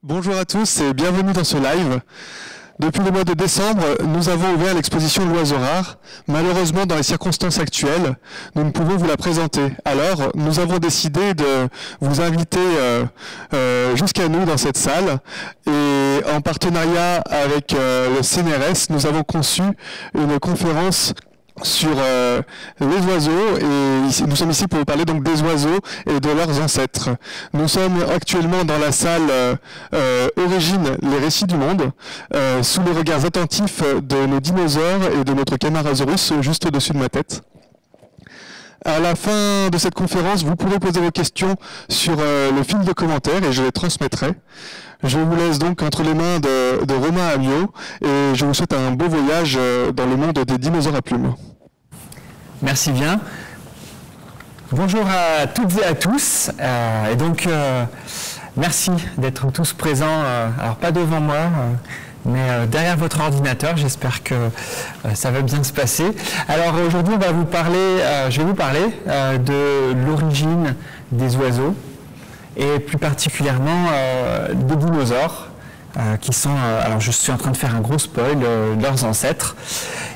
Bonjour à tous et bienvenue dans ce live. Depuis le mois de décembre, nous avons ouvert l'exposition L'Oiseau rare. Malheureusement, dans les circonstances actuelles, nous ne pouvons vous la présenter. Alors, nous avons décidé de vous inviter jusqu'à nous dans cette salle. Et en partenariat avec le CNRS, nous avons conçu une conférence sur les oiseaux, et nous sommes ici pour vous parler donc des oiseaux et de leurs ancêtres. Nous sommes actuellement dans la salle Origine, les récits du monde, sous les regards attentifs de nos dinosaures et de notre Camarasaurus juste au-dessus de ma tête. À la fin de cette conférence, vous pourrez poser vos questions sur le fil de commentaires et je les transmettrai. Je vous laisse donc entre les mains de Romain Amiot et je vous souhaite un beau voyage dans le monde des dinosaures à plumes. Merci bien. Bonjour à toutes et à tous. Merci d'être tous présents, alors pas devant moi, mais derrière votre ordinateur. J'espère que ça va bien se passer. Alors aujourd'hui, je vais vous parler de l'origine des oiseaux et plus particulièrement des dinosaures qui sont, alors je suis en train de faire un gros spoil, leurs ancêtres.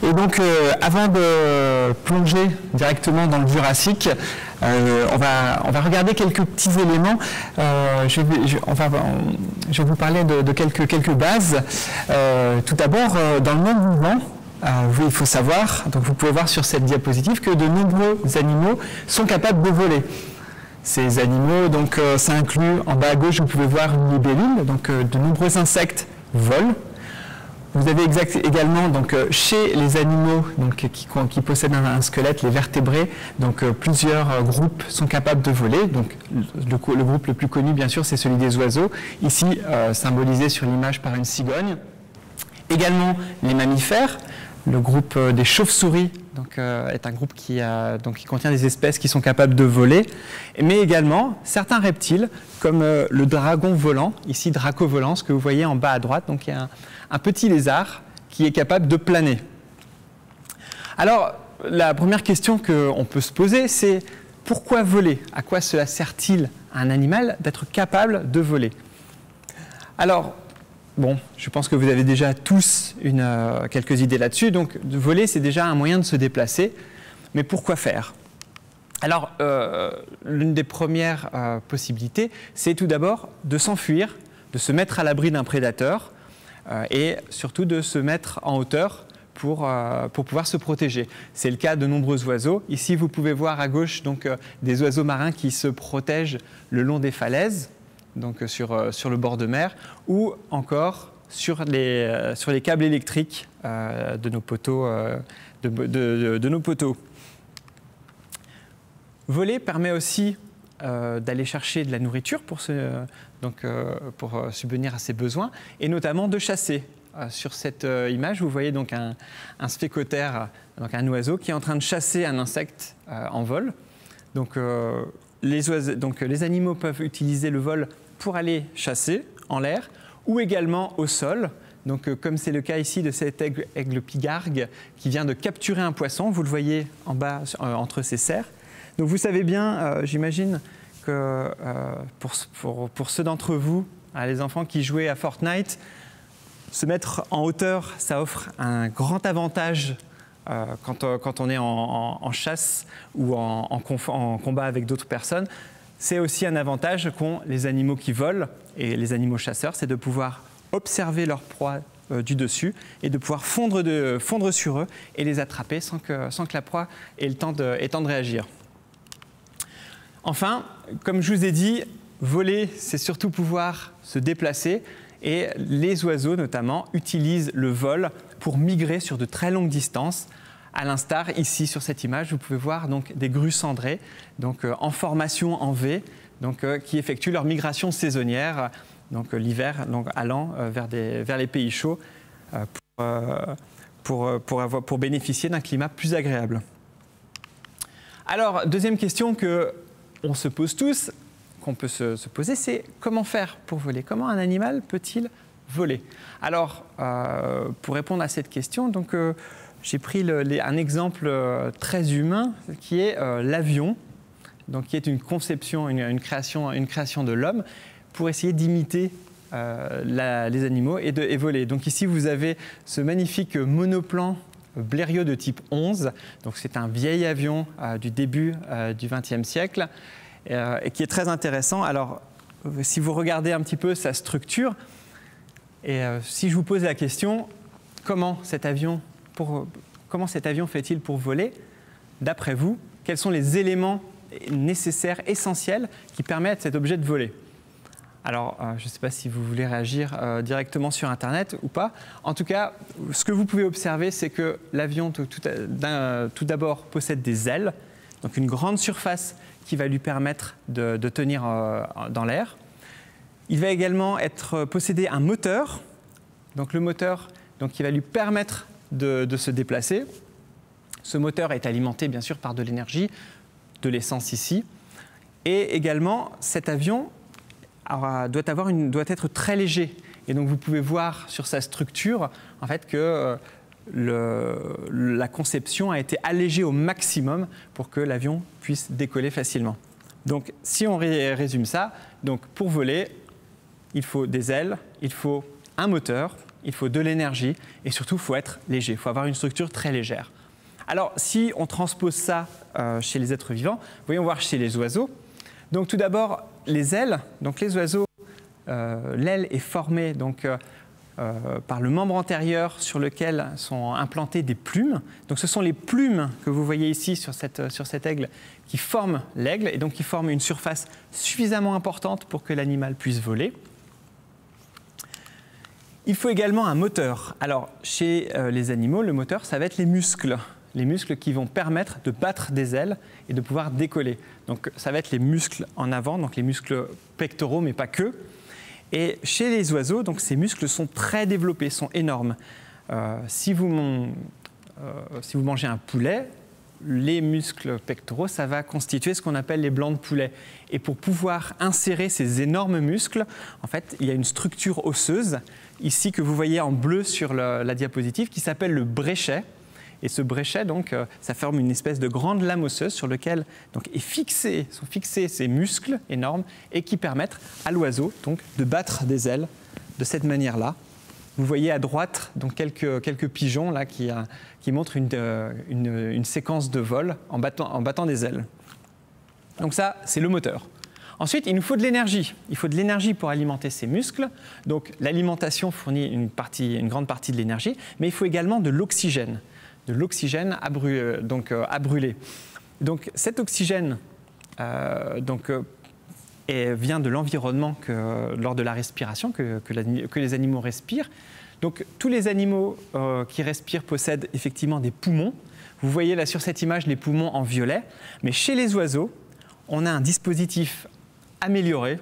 Et donc avant de plonger directement dans le Jurassique, on va regarder quelques petits éléments. Je vais vous parler de quelques bases. Tout d'abord, dans le monde vivant, il faut savoir, donc vous pouvez voir sur cette diapositive, que de nombreux animaux sont capables de voler. Ces animaux, donc ça inclut, en bas à gauche, vous pouvez voir une libellule, donc de nombreux insectes volent. Vous avez également donc, chez les animaux donc, qui possèdent un squelette, les vertébrés, donc plusieurs groupes sont capables de voler. Donc, le groupe le plus connu, bien sûr, c'est celui des oiseaux, ici symbolisé sur l'image par une cigogne. Également les mammifères. Le groupe des chauves-souris est un groupe qui contient des espèces qui sont capables de voler, mais également certains reptiles comme le dragon volant, ici dracovolant, ce que vous voyez en bas à droite. Donc il y a un petit lézard qui est capable de planer. Alors la première question qu'on peut se poser, c'est pourquoi voler? À quoi cela sert-il à un animal d'être capable de voler? Alors, bon, je pense que vous avez déjà tous quelques idées là-dessus. Donc, voler, c'est déjà un moyen de se déplacer. Mais pourquoi faire? Alors, l'une des premières possibilités, c'est tout d'abord de s'enfuir, de se mettre à l'abri d'un prédateur et surtout de se mettre en hauteur pour pouvoir se protéger. C'est le cas de nombreux oiseaux. Ici, vous pouvez voir à gauche donc, des oiseaux marins qui se protègent le long des falaises, donc sur le bord de mer, ou encore sur les câbles électriques de nos poteaux. De nos poteaux. Voler permet aussi d'aller chercher de la nourriture pour subvenir à ses besoins, et notamment de chasser. Sur cette image, vous voyez donc un sphécotère, donc un oiseau qui est en train de chasser un insecte en vol. Donc, les animaux peuvent utiliser le vol pour aller chasser en l'air ou également au sol. Donc, comme c'est le cas ici de cet aigle pigargue qui vient de capturer un poisson, vous le voyez en bas entre ses serres. Donc vous savez bien, j'imagine que pour ceux d'entre vous, les enfants qui jouaient à Fortnite, se mettre en hauteur, ça offre un grand avantage quand on est en chasse ou en combat avec d'autres personnes. C'est aussi un avantage qu'ont les animaux qui volent et les animaux chasseurs, c'est de pouvoir observer leur proie du dessus et de pouvoir fondre sur eux et les attraper sans que la proie ait le temps de réagir. Enfin, comme je vous ai dit, voler, c'est surtout pouvoir se déplacer, et les oiseaux notamment utilisent le vol pour migrer sur de très longues distances. À l'instar, ici sur cette image, vous pouvez voir donc, des grues cendrées donc, en formation en V, donc, qui effectuent leur migration saisonnière l'hiver, allant vers les pays chauds pour bénéficier d'un climat plus agréable. Alors, deuxième question qu'on se pose tous, qu'on peut se poser, c'est comment faire pour voler? Comment un animal peut-il voler? Alors, pour répondre à cette question, donc, j'ai pris un exemple très humain qui est l'avion, donc qui est une conception, une création de l'homme, pour essayer d'imiter les animaux et voler. Donc ici, vous avez ce magnifique monoplan Blériot de type 11. Donc c'est un vieil avion du début du XXe siècle et qui est très intéressant. Alors, si vous regardez un petit peu sa structure, et si je vous pose la question, comment cet avion fait-il pour voler? D'après vous, quels sont les éléments nécessaires, essentiels, qui permettent à cet objet de voler? Alors, je ne sais pas si vous voulez réagir directement sur Internet ou pas. En tout cas, ce que vous pouvez observer, c'est que l'avion, tout d'abord, possède des ailes, donc une grande surface qui va lui permettre de tenir dans l'air. Il va également posséder un moteur, donc le moteur qui va lui permettre de se déplacer. Ce moteur est alimenté, bien sûr, par de l'énergie, de l'essence ici. Et également, cet avion doit être très léger. Et donc, vous pouvez voir sur sa structure en fait, que la conception a été allégée au maximum pour que l'avion puisse décoller facilement. Donc, si on résume ça, donc, pour voler, il faut des ailes, il faut un moteur, il faut de l'énergie et surtout, il faut être léger. Il faut avoir une structure très légère. Alors, si on transpose ça chez les êtres vivants, voyons voir chez les oiseaux. Donc, tout d'abord, les ailes. Donc, les oiseaux, l'aile est formée par le membre antérieur sur lequel sont implantées des plumes. Donc, ce sont les plumes que vous voyez ici sur cet aigle qui forment l'aigle et donc qui forment une surface suffisamment importante pour que l'animal puisse voler. Il faut également un moteur. Alors, chez les animaux, le moteur, ça va être les muscles. Les muscles qui vont permettre de battre des ailes et de pouvoir décoller. Donc, ça va être les muscles en avant, donc les muscles pectoraux, mais pas que. Et chez les oiseaux, donc, ces muscles sont très développés, sont énormes. Si vous mangez un poulet, les muscles pectoraux, ça va constituer ce qu'on appelle les blancs de poulet. Et pour pouvoir insérer ces énormes muscles, en fait, il y a une structure osseuse, ici que vous voyez en bleu sur la diapositive, qui s'appelle le bréchet. Et ce bréchet, donc, ça forme une espèce de grande lame osseuse sur laquelle sont fixés ces muscles énormes et qui permettent à l'oiseau de battre des ailes de cette manière-là. Vous voyez à droite donc, quelques pigeons là, qui montrent une séquence de vol en battant des ailes. Donc ça, c'est le moteur. Ensuite, il nous faut de l'énergie. Il faut de l'énergie pour alimenter ces muscles. Donc l'alimentation fournit une grande partie de l'énergie, mais il faut également de l'oxygène. De l'oxygène à brûler. Donc cet oxygène vient de l'environnement lors de la respiration que les animaux respirent. Donc tous les animaux qui respirent possèdent effectivement des poumons. Vous voyez là sur cette image les poumons en violet. Mais chez les oiseaux, on a un dispositif amélioré,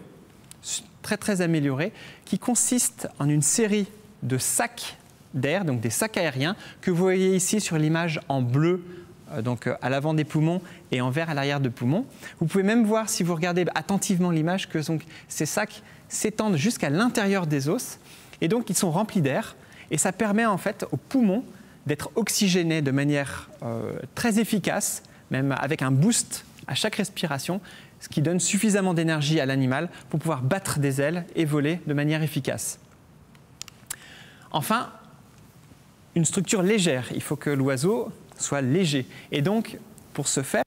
très très amélioré, qui consiste en une série de sacs d'air, donc des sacs aériens, que vous voyez ici sur l'image en bleu, donc à l'avant des poumons et en vert à l'arrière des poumons. Vous pouvez même voir, si vous regardez attentivement l'image, que donc, ces sacs s'étendent jusqu'à l'intérieur des os, et donc ils sont remplis d'air, et ça permet en fait aux poumons d'être oxygénés de manière très efficace, même avec un boost à chaque respiration, ce qui donne suffisamment d'énergie à l'animal pour pouvoir battre des ailes et voler de manière efficace. Enfin, une structure légère. Il faut que l'oiseau soit léger. Et donc, pour ce faire,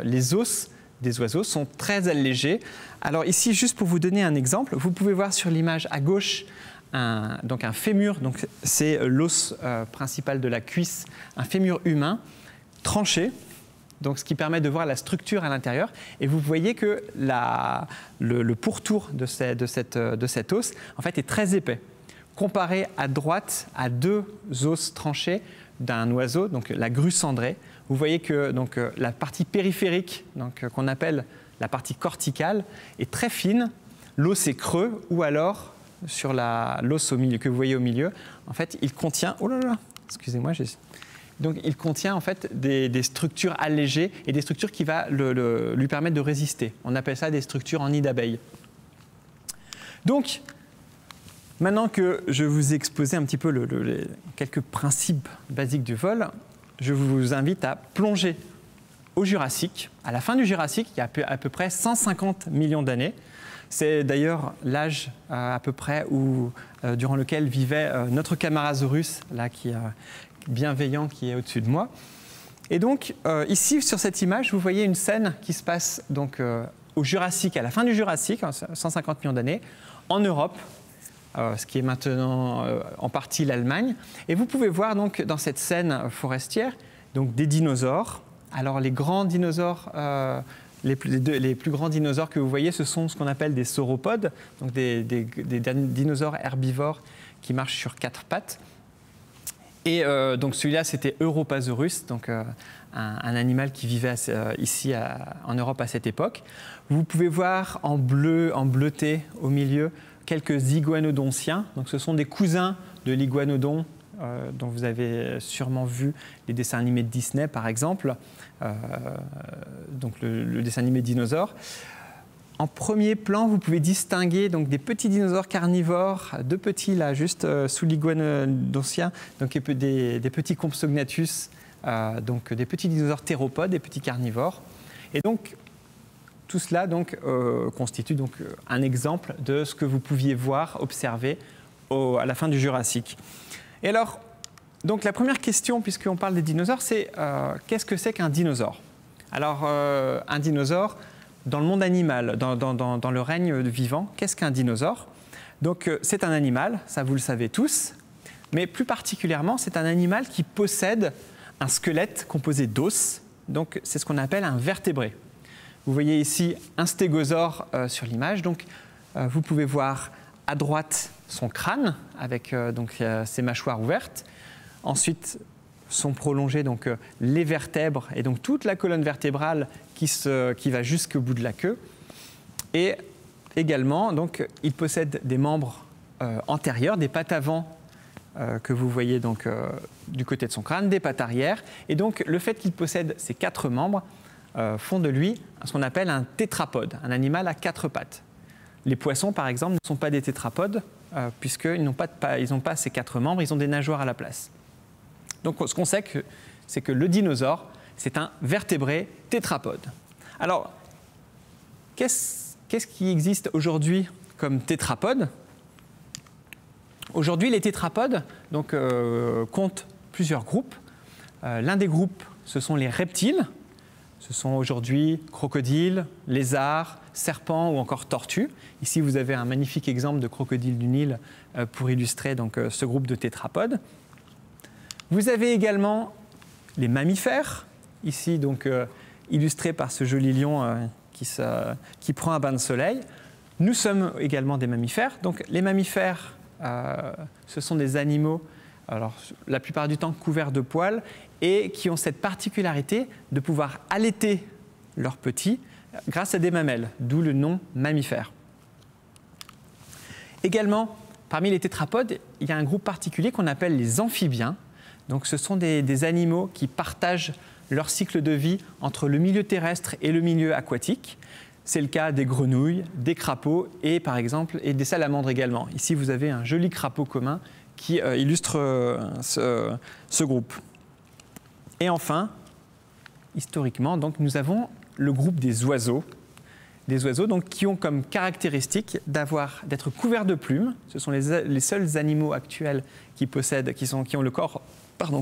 les os des oiseaux sont très allégés. Alors ici, juste pour vous donner un exemple, vous pouvez voir sur l'image à gauche un fémur, donc c'est l'os principal de la cuisse, un fémur humain tranché, donc ce qui permet de voir la structure à l'intérieur. Et vous voyez que le pourtour de cet os en fait, est très épais. Comparé à droite à deux os tranchés d'un oiseau, donc la grue cendrée, vous voyez que la partie périphérique, qu'on appelle la partie corticale, est très fine, l'os est creux, ou alors sur l'os que vous voyez au milieu, en fait, il contient, excusez-moi, donc il contient en fait des structures allégées et des structures qui vont lui permettre de résister. On appelle ça des structures en nid d'abeille. Donc, maintenant que je vous ai exposé un petit peu quelques principes basiques du vol, je vous invite à plonger au Jurassique. À la fin du Jurassique, il y a à peu près 150 millions d'années. C'est d'ailleurs l'âge à peu près durant lequel vivait notre Camarasaurus, là, qui est bienveillant, qui est au-dessus de moi. Et donc, ici, sur cette image, vous voyez une scène qui se passe donc, au Jurassique, à la fin du Jurassique, 150 millions d'années, en Europe, ce qui est maintenant en partie l'Allemagne. Et vous pouvez voir donc, dans cette scène forestière donc, des dinosaures. Alors, les grands dinosaures... Les plus grands dinosaures que vous voyez, ce sont ce qu'on appelle des sauropodes, donc des dinosaures herbivores qui marchent sur 4 pattes. Et donc celui-là, c'était Europasaurus, donc un animal qui vivait ici en Europe à cette époque. Vous pouvez voir en bleuté au milieu quelques iguanodontiens. Donc ce sont des cousins de l'iguanodon, dont vous avez sûrement vu les dessins animés de Disney, par exemple, donc le dessin animé Dinosaure. En premier plan, vous pouvez distinguer donc, des petits dinosaures carnivores, 2 petits là, juste sous l'iguanodontien, donc des petits Compsognathus, donc des petits dinosaures théropodes, des petits carnivores. Et donc, tout cela donc, constitue donc, un exemple de ce que vous pouviez voir, observer à la fin du Jurassique. Et alors, donc la première question, puisqu'on parle des dinosaures, c'est qu'est-ce que c'est qu'un dinosaure? Alors, un dinosaure, dans le monde animal, dans le règne vivant, qu'est-ce qu'un dinosaure? Donc, c'est un animal, ça vous le savez tous, mais plus particulièrement, c'est un animal qui possède un squelette composé d'os, donc c'est ce qu'on appelle un vertébré. Vous voyez ici un stégosaure sur l'image, donc vous pouvez voir à droite son crâne avec ses mâchoires ouvertes. Ensuite sont prolongées donc, les vertèbres et donc toute la colonne vertébrale qui va jusqu'au bout de la queue. Et également, donc, il possède des membres antérieurs, des pattes avant que vous voyez donc, du côté de son crâne, des pattes arrière. Et donc le fait qu'il possède ces 4 membres font de lui ce qu'on appelle un tétrapode, un animal à 4 pattes. Les poissons, par exemple, ne sont pas des tétrapodes, puisqu'ils n'ont pas ces 4 membres, ils ont des nageoires à la place. Donc ce qu'on sait, c'est que le dinosaure, c'est un vertébré tétrapode. Alors, qu'est-ce qui existe aujourd'hui comme tétrapode? Aujourd'hui, les tétrapodes donc, comptent plusieurs groupes. L'un des groupes, ce sont les reptiles. Ce sont aujourd'hui crocodiles, lézards, serpents ou encore tortues. Ici, vous avez un magnifique exemple de crocodile du Nil pour illustrer donc, ce groupe de tétrapodes. Vous avez également les mammifères, ici donc, illustrés par ce joli lion qui prend un bain de soleil. Nous sommes également des mammifères. Donc, les mammifères, ce sont des animaux, alors, la plupart du temps couverts de poils, et qui ont cette particularité de pouvoir allaiter leurs petits grâce à des mamelles, d'où le nom mammifère. Également, parmi les tétrapodes, il y a un groupe particulier qu'on appelle les amphibiens. Donc, ce sont des animaux qui partagent leur cycle de vie entre le milieu terrestre et le milieu aquatique. C'est le cas des grenouilles, des crapauds et, par exemple, et des salamandres également. Ici, vous avez un joli crapaud commun qui illustre ce groupe. Et enfin, historiquement, donc, nous avons le groupe des oiseaux. Des oiseaux donc, qui ont comme caractéristique d'être couverts de plumes. Ce sont les seuls animaux actuels qui ont le corps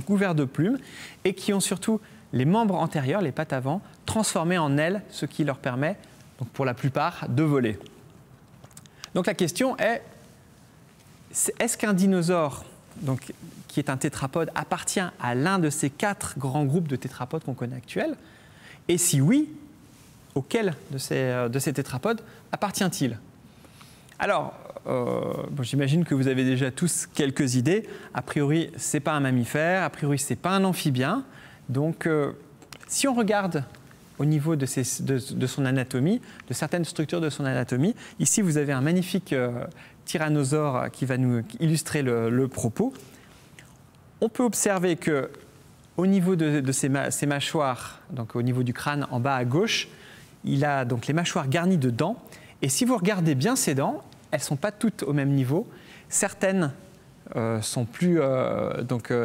couvert de plumes et qui ont surtout les membres antérieurs, les pattes avant, transformés en ailes, ce qui leur permet, donc, pour la plupart, de voler. Donc la question est, est-ce qu'un dinosaure donc, qui est un tétrapode appartient à l'un de ces 4 grands groupes de tétrapodes qu'on connaît actuels? Et si oui, auquel de ces tétrapodes appartient-il? Alors, j'imagine que vous avez déjà tous quelques idées. A priori, ce n'est pas un mammifère, a priori, ce n'est pas un amphibien. Donc, si on regarde au niveau de son anatomie, de certaines structures de son anatomie, ici, vous avez un magnifique tyrannosaure qui va nous illustrer le propos. On peut observer qu'au niveau de ses mâchoires, donc au niveau du crâne en bas à gauche, il a donc les mâchoires garnies de dents. Et si vous regardez bien ces dents, elles ne sont pas toutes au même niveau. Certaines sont plus...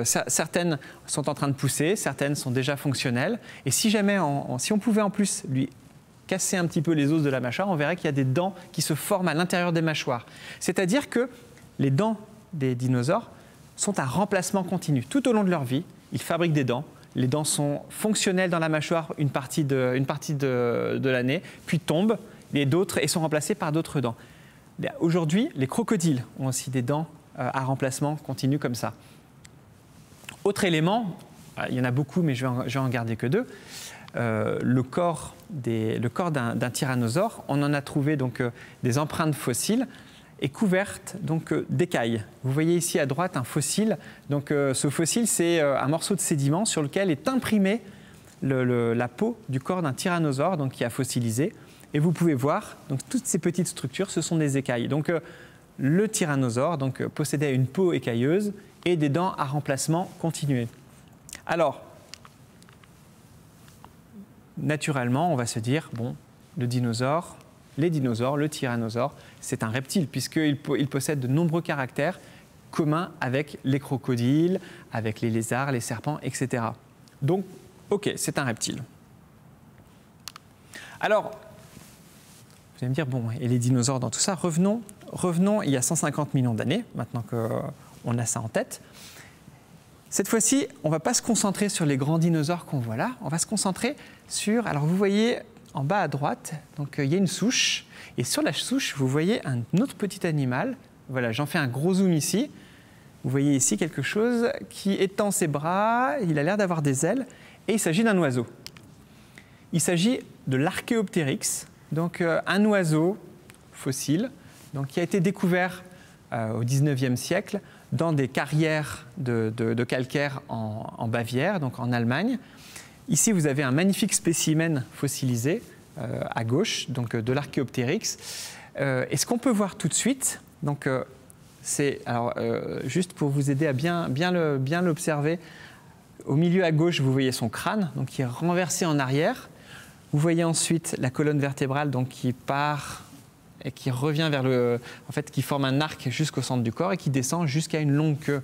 certaines sont en train de pousser, certaines sont déjà fonctionnelles. Et si jamais, si on pouvait en plus lui casser un petit peu les os de la mâchoire, on verrait qu'il y a des dents qui se forment à l'intérieur des mâchoires. C'est-à-dire que les dents des dinosaures sont un remplacement continu. Tout au long de leur vie, ils fabriquent des dents. Les dents sont fonctionnelles dans la mâchoire une partie de l'année, puis tombent, et sont remplacées par d'autres dents. Aujourd'hui, les crocodiles ont aussi des dents à remplacement continu comme ça. Autre élément, il y en a beaucoup, mais je vais en garder que deux. Le corps d'un tyrannosaure, on en a trouvé donc des empreintes fossiles et couvertes d'écailles. Vous voyez ici à droite un fossile. Donc ce fossile, c'est un morceau de sédiment sur lequel est imprimée la peau du corps d'un tyrannosaure, donc qui a fossilisé. Et vous pouvez voir, donc toutes ces petites structures, ce sont des écailles. Donc le tyrannosaure possédait une peau écailleuse et des dents à remplacement continué. Alors, naturellement, on va se dire, bon, le tyrannosaure, c'est un reptile, puisqu'il possède de nombreux caractères communs avec les crocodiles, avec les lézards, les serpents, etc. Donc, ok, c'est un reptile. Alors, vous allez me dire, bon, et les dinosaures dans tout ça, revenons il y a 150 millions d'années, maintenant qu'on a ça en tête. Cette fois-ci, on ne va pas se concentrer sur les grands dinosaures qu'on voit là, on va se concentrer sur, alors vous voyez en bas à droite, donc il y a une souche, et sur la souche, vous voyez un autre petit animal. Voilà, j'en fais un gros zoom ici. Vous voyez ici quelque chose qui étend ses bras, il a l'air d'avoir des ailes, et il s'agit d'un oiseau. Il s'agit de l'Archéoptéryx, donc un oiseau fossile, donc qui a été découvert au XIXe siècle dans des carrières de calcaire en Bavière, donc en Allemagne. Ici, vous avez un magnifique spécimen fossilisé à gauche, donc de l'Archéoptéryx. Et ce qu'on peut voir tout de suite, donc c'est juste pour vous aider à bien l'observer. Au milieu à gauche, vous voyez son crâne, donc qui est renversé en arrière. Vous voyez ensuite la colonne vertébrale, donc qui part et qui revient vers qui forme un arc jusqu'au centre du corps et qui descend jusqu'à une longue queue.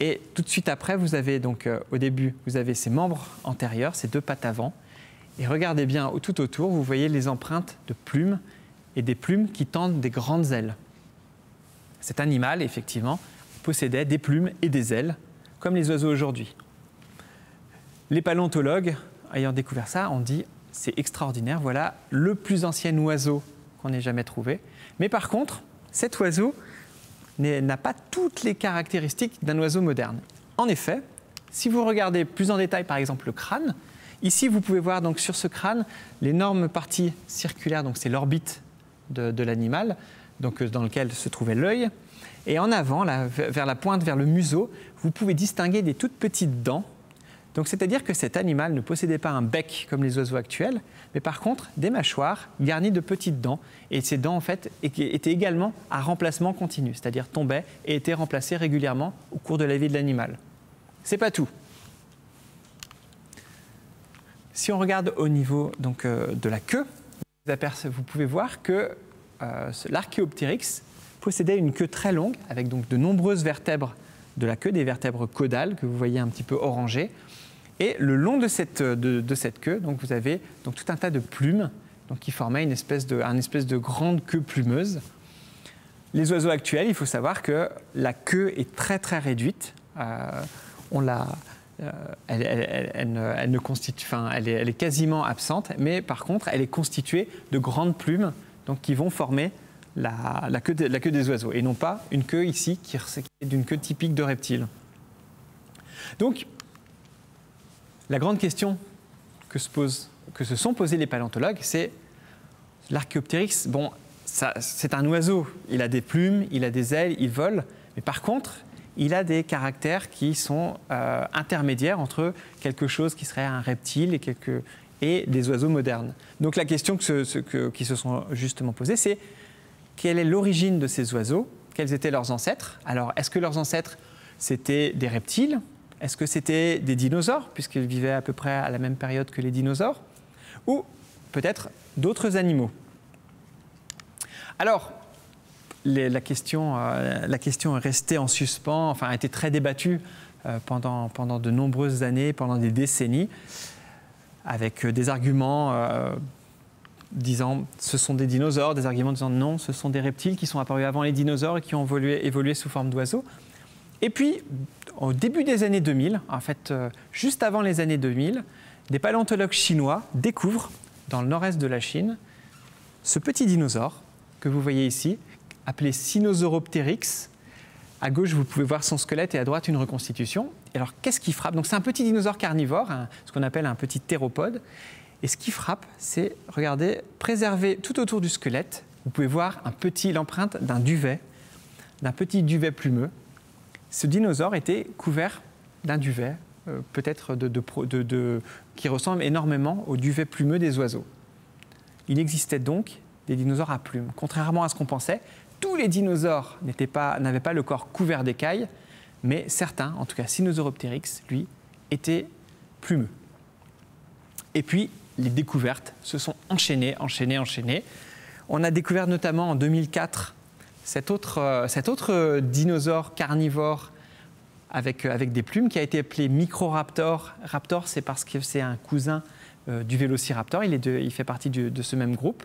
Et tout de suite après, vous avez donc au début, vous avez ses membres antérieurs, ses deux pattes avant. Et regardez bien tout autour, vous voyez les empreintes de plumes et des plumes qui tendent des grandes ailes. Cet animal, effectivement, possédait des plumes et des ailes, comme les oiseaux aujourd'hui. Les paléontologues, ayant découvert ça, ont dit c'est extraordinaire, voilà le plus ancien oiseau qu'on ait jamais trouvé. Mais par contre, cet oiseau n'a pas toutes les caractéristiques d'un oiseau moderne. En effet, si vous regardez plus en détail, par exemple, le crâne, ici, vous pouvez voir donc, sur ce crâne l'énorme partie circulaire, donc c'est l'orbite de l'animal, donc dans lequel se trouvait l'œil. Et en avant, là, vers la pointe, vers le museau, vous pouvez distinguer des toutes petites dents. Donc, c'est-à-dire que cet animal ne possédait pas un bec comme les oiseaux actuels, mais par contre des mâchoires garnies de petites dents. Et ces dents, en fait, étaient également à remplacement continu, c'est-à-dire tombaient et étaient remplacées régulièrement au cours de la vie de l'animal. C'est pas tout. Si on regarde au niveau donc, de la queue, vous pouvez voir que l'Archéoptéryx possédait une queue très longue, avec donc de nombreuses vertèbres de la queue, des vertèbres caudales que vous voyez un petit peu orangées. Et le long de cette queue, donc vous avez donc tout un tas de plumes donc qui formaient une espèce de grande queue plumeuse. Les oiseaux actuels, il faut savoir que la queue est très très réduite. Elle est quasiment absente, mais par contre, elle est constituée de grandes plumes donc, qui vont former la queue des oiseaux, et non pas une queue ici qui est d'une queue typique de reptile. Donc, la grande question que se sont posées les paléontologues, c'est l'Archéoptéryx. Bon, c'est un oiseau, il a des plumes, il a des ailes, il vole, mais par contre, il a des caractères qui sont intermédiaires entre quelque chose qui serait un reptile et des oiseaux modernes. Donc la question qui se sont justement posées, c'est quelle est l'origine de ces oiseaux? Quels étaient leurs ancêtres? Alors, est-ce que leurs ancêtres, c'était des reptiles? Est-ce que c'était des dinosaures, puisqu'ils vivaient à peu près à la même période que les dinosaures? Ou peut-être d'autres animaux? Alors, la question est restée en suspens, enfin a été très débattue pendant de nombreuses années, pendant des décennies, avec des arguments disant ce sont des dinosaures, des arguments disant non, ce sont des reptiles qui sont apparus avant les dinosaures et qui ont évolué sous forme d'oiseaux. Et puis, au début des années 2000, en fait, juste avant les années 2000, des paléontologues chinois découvrent, dans le nord-est de la Chine, ce petit dinosaure que vous voyez ici, appelé Sinosauropteryx. À gauche, vous pouvez voir son squelette et à droite, une reconstitution. Et alors, qu'est-ce qui frappe? Donc, c'est un petit dinosaure carnivore, ce qu'on appelle un petit théropode. Et ce qui frappe, c'est, regardez, préservé tout autour du squelette, vous pouvez voir l'empreinte d'un duvet, d'un petit duvet plumeux. Ce dinosaure était couvert d'un duvet, peut-être qui ressemble énormément au duvet plumeux des oiseaux. Il existait donc des dinosaures à plumes. Contrairement à ce qu'on pensait, tous les dinosaures n'avaient pas le corps couvert d'écailles, mais certains, en tout cas Sinosauropteryx, lui, étaient plumeux. Et puis, les découvertes se sont enchaînées. On a découvert notamment en 2004 cet autre dinosaure carnivore avec des plumes qui a été appelé Microraptor. Raptor, c'est parce que c'est un cousin du Vélociraptor, il fait partie de ce même groupe.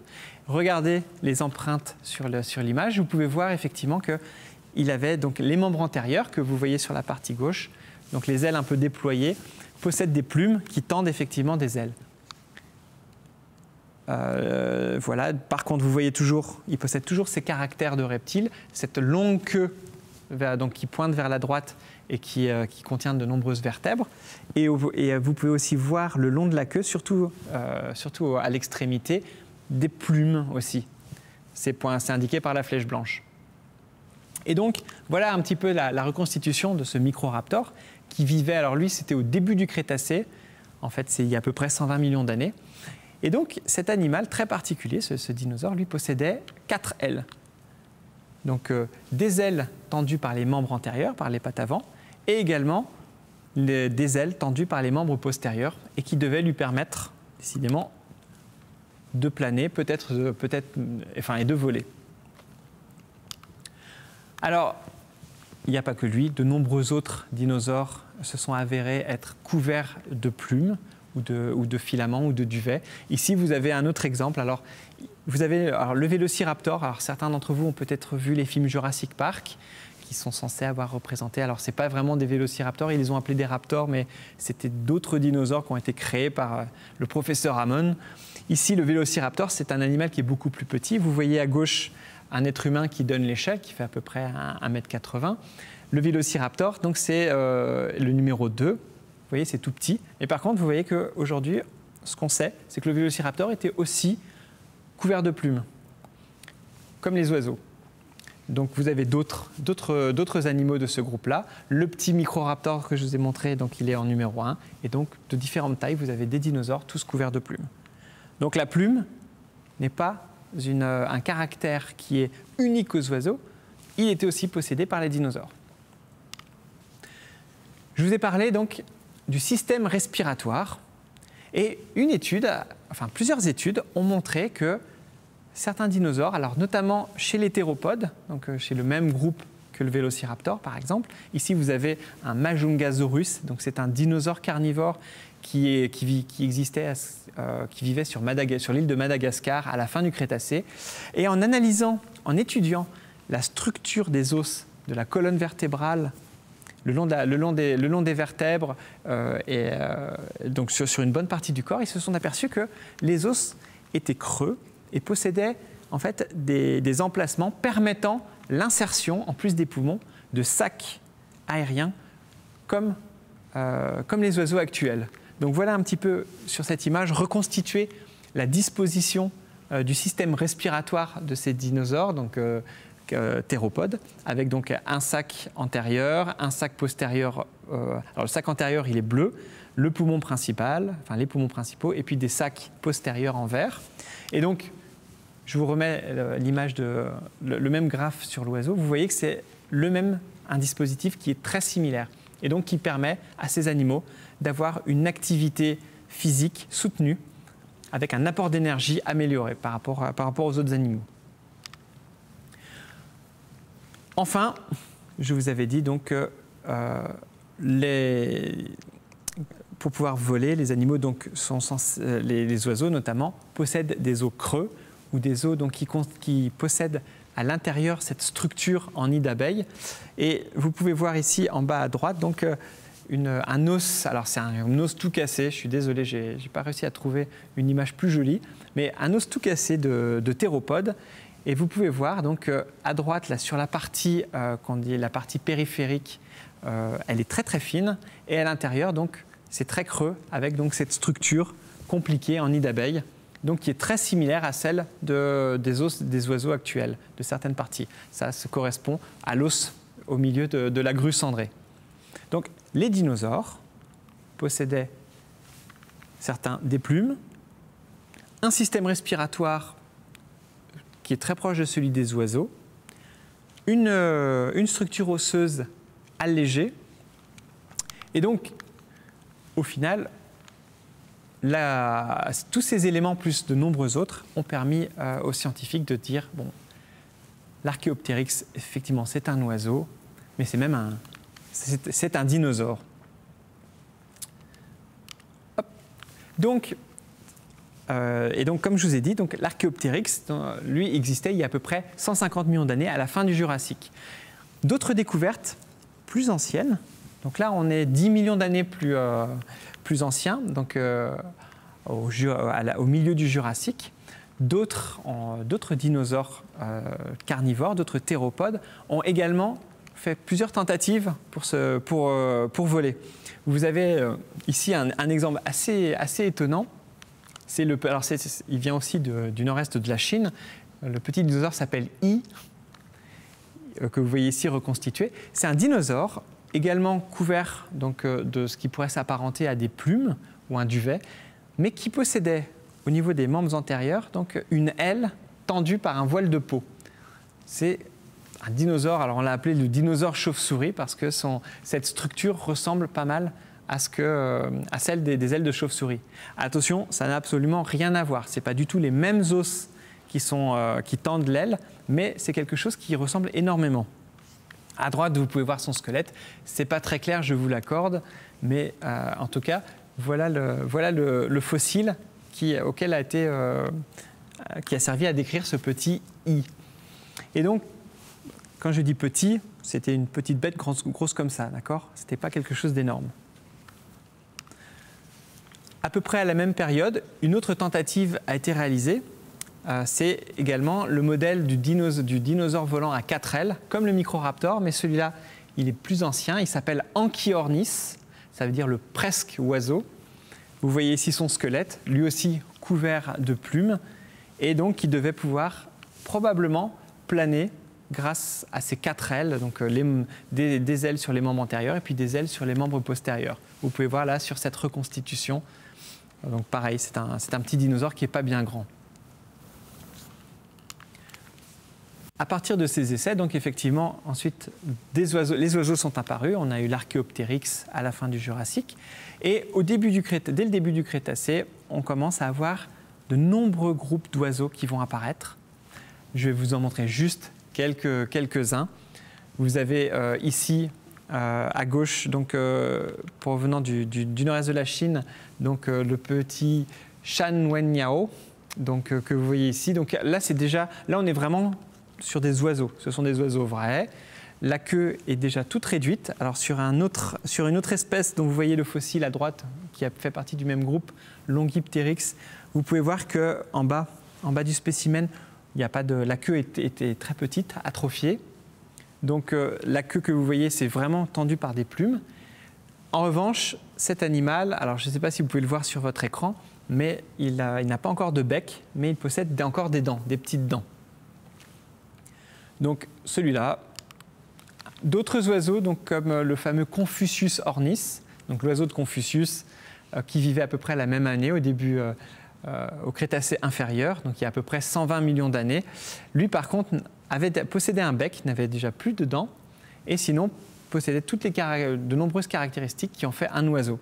Regardez les empreintes sur l'image, vous pouvez voir effectivement qu'il avait donc les membres antérieurs que vous voyez sur la partie gauche, donc les ailes un peu déployées, possèdent des plumes qui tendent effectivement des ailes. Voilà. Par contre, vous voyez toujours, il possède toujours ces caractères de reptile, cette longue queue donc, qui pointe vers la droite et qui contient de nombreuses vertèbres. Et vous pouvez aussi voir le long de la queue, surtout à l'extrémité, des plumes aussi. C'est indiqué par la flèche blanche. Et donc, voilà un petit peu la reconstitution de ce Microraptor qui vivait, alors lui, c'était au début du Crétacé, en fait, c'est il y a à peu près 120 millions d'années. Et donc, cet animal très particulier, ce dinosaure, lui possédait 4 ailes. Donc, des ailes tendues par les membres antérieurs, par les pattes avant, et également des ailes tendues par les membres postérieurs, et qui devaient lui permettre, décidément, de planer, et de voler. Alors, il n'y a pas que lui, de nombreux autres dinosaures se sont avérés être couverts de plumes, ou de filaments ou de duvets. Ici, vous avez un autre exemple. Alors, vous avez le Vélociraptor. Alors, certains d'entre vous ont peut-être vu les films Jurassic Park, qui sont censés avoir représenté. Alors, ce n'est pas vraiment des Vélociraptors, ils les ont appelés des raptors, mais c'était d'autres dinosaures qui ont été créés par le professeur Hammond. Ici, le Vélociraptor, c'est un animal qui est beaucoup plus petit. Vous voyez à gauche un être humain qui donne l'échelle, qui fait à peu près 1,80 m. Le Vélociraptor, donc c'est le numéro 2. Vous voyez, c'est tout petit. Et par contre, vous voyez qu'aujourd'hui, ce qu'on sait, c'est que le Vélociraptor était aussi couvert de plumes, comme les oiseaux. Donc, vous avez d'autres animaux de ce groupe-là. Le petit Microraptor que je vous ai montré, donc, il est en numéro 1. Et donc, de différentes tailles, vous avez des dinosaures tous couverts de plumes. Donc, la plume n'est pas un caractère qui est unique aux oiseaux. Il était aussi possédé par les dinosaures. Je vous ai parlé donc du système respiratoire et plusieurs études ont montré que certains dinosaures, alors notamment chez les théropodes, donc chez le même groupe que le Vélociraptor par exemple, ici vous avez un Majungasaurus, donc c'est un dinosaure carnivore qui vivait sur l'île de Madagascar à la fin du Crétacé, et en étudiant la structure des os de la colonne vertébrale le long des vertèbres donc sur une bonne partie du corps, ils se sont aperçus que les os étaient creux et possédaient en fait des emplacements permettant l'insertion, en plus des poumons, de sacs aériens comme les oiseaux actuels. Donc voilà un petit peu sur cette image reconstituer la disposition du système respiratoire de ces dinosaures, donc théropodes, avec donc un sac antérieur, un sac postérieur. Alors le sac antérieur, il est bleu, le poumon principal, enfin les poumons principaux, et puis des sacs postérieurs en vert. Et donc, je vous remets l'image le même graphe sur l'oiseau. Vous voyez que c'est un dispositif qui est très similaire et donc qui permet à ces animaux d'avoir une activité physique soutenue avec un apport d'énergie amélioré par rapport aux autres animaux. Enfin, je vous avais dit donc que pour pouvoir voler, les animaux, donc, les oiseaux notamment, possèdent des os creux ou des os donc, qui possèdent à l'intérieur cette structure en nid d'abeille. Et vous pouvez voir ici en bas à droite donc, un os, alors c'est un os tout cassé, je suis désolé, je n'ai pas réussi à trouver une image plus jolie, mais un os tout cassé de théropode. Et vous pouvez voir donc à droite, là, sur la partie qu'on dit la partie périphérique, elle est très très fine, et à l'intérieur donc c'est très creux avec donc cette structure compliquée en nid d'abeille, donc qui est très similaire à celle des os des oiseaux actuels, de certaines parties. Ça se correspond à l'os au milieu de la grue cendrée. Donc les dinosaures possédaient certains des plumes, un système respiratoire qui est très proche de celui des oiseaux, une structure osseuse allégée, et donc au final, tous ces éléments plus de nombreux autres ont permis aux scientifiques de dire bon, l'Archéoptéryx, effectivement, c'est un oiseau, mais c'est même c'est un dinosaure. Hop. Donc, comme je vous ai dit, l'Archéoptéryx, lui, existait il y a à peu près 150 millions d'années, à la fin du Jurassique. D'autres découvertes plus anciennes, donc là, on est 10 millions d'années plus anciens, donc au milieu du Jurassique. D'autres dinosaures carnivores, d'autres théropodes, ont également fait plusieurs tentatives pour voler. Vous avez ici un exemple assez étonnant. Il vient aussi du nord-est de la Chine. Le petit dinosaure s'appelle Yi, que vous voyez ici reconstitué. C'est un dinosaure également couvert donc, de ce qui pourrait s'apparenter à des plumes ou un duvet, mais qui possédait au niveau des membres antérieurs donc, une aile tendue par un voile de peau. C'est un dinosaure, alors on l'a appelé le dinosaure chauve-souris parce que cette structure ressemble pas mal à celle des ailes de chauve-souris. Attention, ça n'a absolument rien à voir. Ce n'est pas du tout les mêmes os qui tendent l'aile, mais c'est quelque chose qui ressemble énormément. À droite, vous pouvez voir son squelette. Ce n'est pas très clair, je vous l'accorde, mais en tout cas, voilà le fossile qui a servi à décrire ce petit I. Et donc, quand je dis petit, c'était une petite bête grosse comme ça, d'accord? Ce n'était pas quelque chose d'énorme. À peu près à la même période, une autre tentative a été réalisée. C'est également le modèle du dinosaure volant à 4 ailes, comme le Microraptor, mais celui-là, il est plus ancien. Il s'appelle Anchiornis, ça veut dire le presque oiseau. Vous voyez ici son squelette, lui aussi couvert de plumes, et donc il devait pouvoir probablement planer grâce à ces 4 ailes, donc des ailes sur les membres antérieurs et puis des ailes sur les membres postérieurs. Vous pouvez voir là sur cette reconstitution. Donc pareil, c'est un petit dinosaure qui n'est pas bien grand. À partir de ces essais, donc effectivement, ensuite, les oiseaux sont apparus. On a eu l'Archéoptéryx à la fin du Jurassique. Et dès le début du Crétacé, on commence à avoir de nombreux groupes d'oiseaux qui vont apparaître. Je vais vous en montrer juste quelques-uns. Vous avez ici, à gauche, donc, provenant du nord-est de la Chine, donc, le petit Shan Wenniao, donc, que vous voyez ici. Donc, là, on est vraiment sur des oiseaux. Ce sont des oiseaux vrais. La queue est déjà toute réduite. Alors sur une autre espèce dont vous voyez le fossile à droite, qui a fait partie du même groupe, Longiptéryx, vous pouvez voir qu'en bas du spécimen, la queue était très petite, atrophiée. Donc la queue que vous voyez, c'est vraiment tendue par des plumes. En revanche, cet animal, alors je ne sais pas si vous pouvez le voir sur votre écran, mais il n'a pas encore de bec, mais il possède encore des dents, des petites dents. Donc celui-là, d'autres oiseaux, donc, comme le fameux Confucius ornis, donc l'oiseau de Confucius, qui vivait à peu près la même année, au Crétacé inférieur, donc il y a à peu près 120 millions d'années. Lui, par contre, possédait un bec, n'avait déjà plus de dents, et sinon possédait de nombreuses caractéristiques qui en fait un oiseau.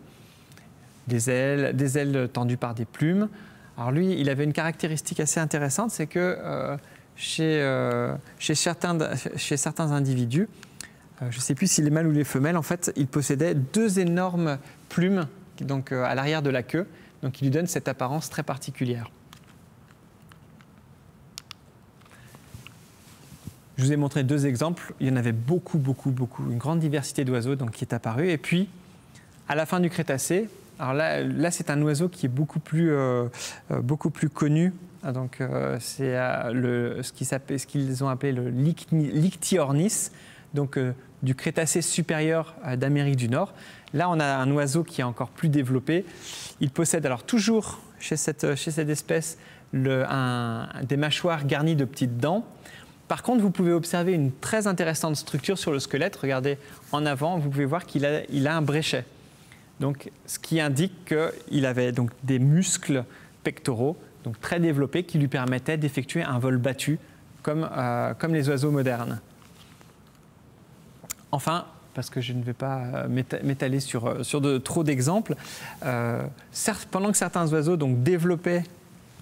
Des ailes tendues par des plumes. Alors lui, il avait une caractéristique assez intéressante, c'est que chez certains individus, je ne sais plus si les mâles ou les femelles, en fait, ils possédaient deux énormes plumes donc, à l'arrière de la queue, donc qui lui donnent cette apparence très particulière. Je vous ai montré deux exemples. Il y en avait beaucoup, une grande diversité d'oiseaux qui est apparue. Et puis, à la fin du Crétacé, alors là c'est un oiseau qui est beaucoup plus connu. Donc, c'est ce qu'ils ont appelé le Lyctiornis, donc du Crétacé supérieur d'Amérique du Nord. Là, on a un oiseau qui est encore plus développé. Il possède alors toujours chez cette espèce des mâchoires garnies de petites dents. Par contre, vous pouvez observer une très intéressante structure sur le squelette. Regardez en avant, vous pouvez voir qu'il a un bréchet. Donc, ce qui indique qu'il avait donc des muscles pectoraux donc très développés qui lui permettaient d'effectuer un vol battu comme les oiseaux modernes. Enfin, parce que je ne vais pas m'étaler sur trop d'exemples, pendant que certains oiseaux donc, développaient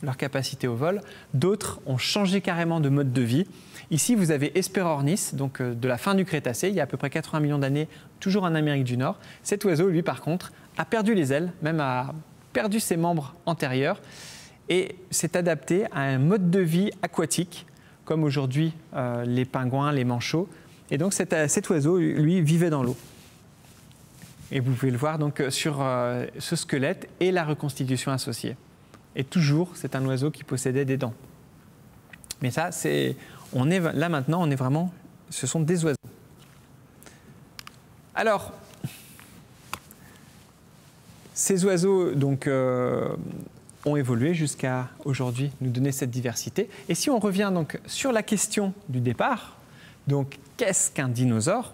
leur capacité au vol, d'autres ont changé carrément de mode de vie. Ici, vous avez Hesperornis, donc de la fin du Crétacé, il y a à peu près 80 millions d'années, toujours en Amérique du Nord. Cet oiseau, lui, par contre, a perdu les ailes, même a perdu ses membres antérieurs, et s'est adapté à un mode de vie aquatique, comme aujourd'hui les pingouins, les manchots. Et donc cet oiseau, lui, vivait dans l'eau. Et vous pouvez le voir donc, sur ce squelette et la reconstitution associée. Et toujours, c'est un oiseau qui possédait des dents. Mais ça, là maintenant, on est vraiment, ce sont des oiseaux. Alors, ces oiseaux donc, ont évolué jusqu'à aujourd'hui nous donner cette diversité. Et si on revient donc sur la question du départ, donc qu'est-ce qu'un dinosaure?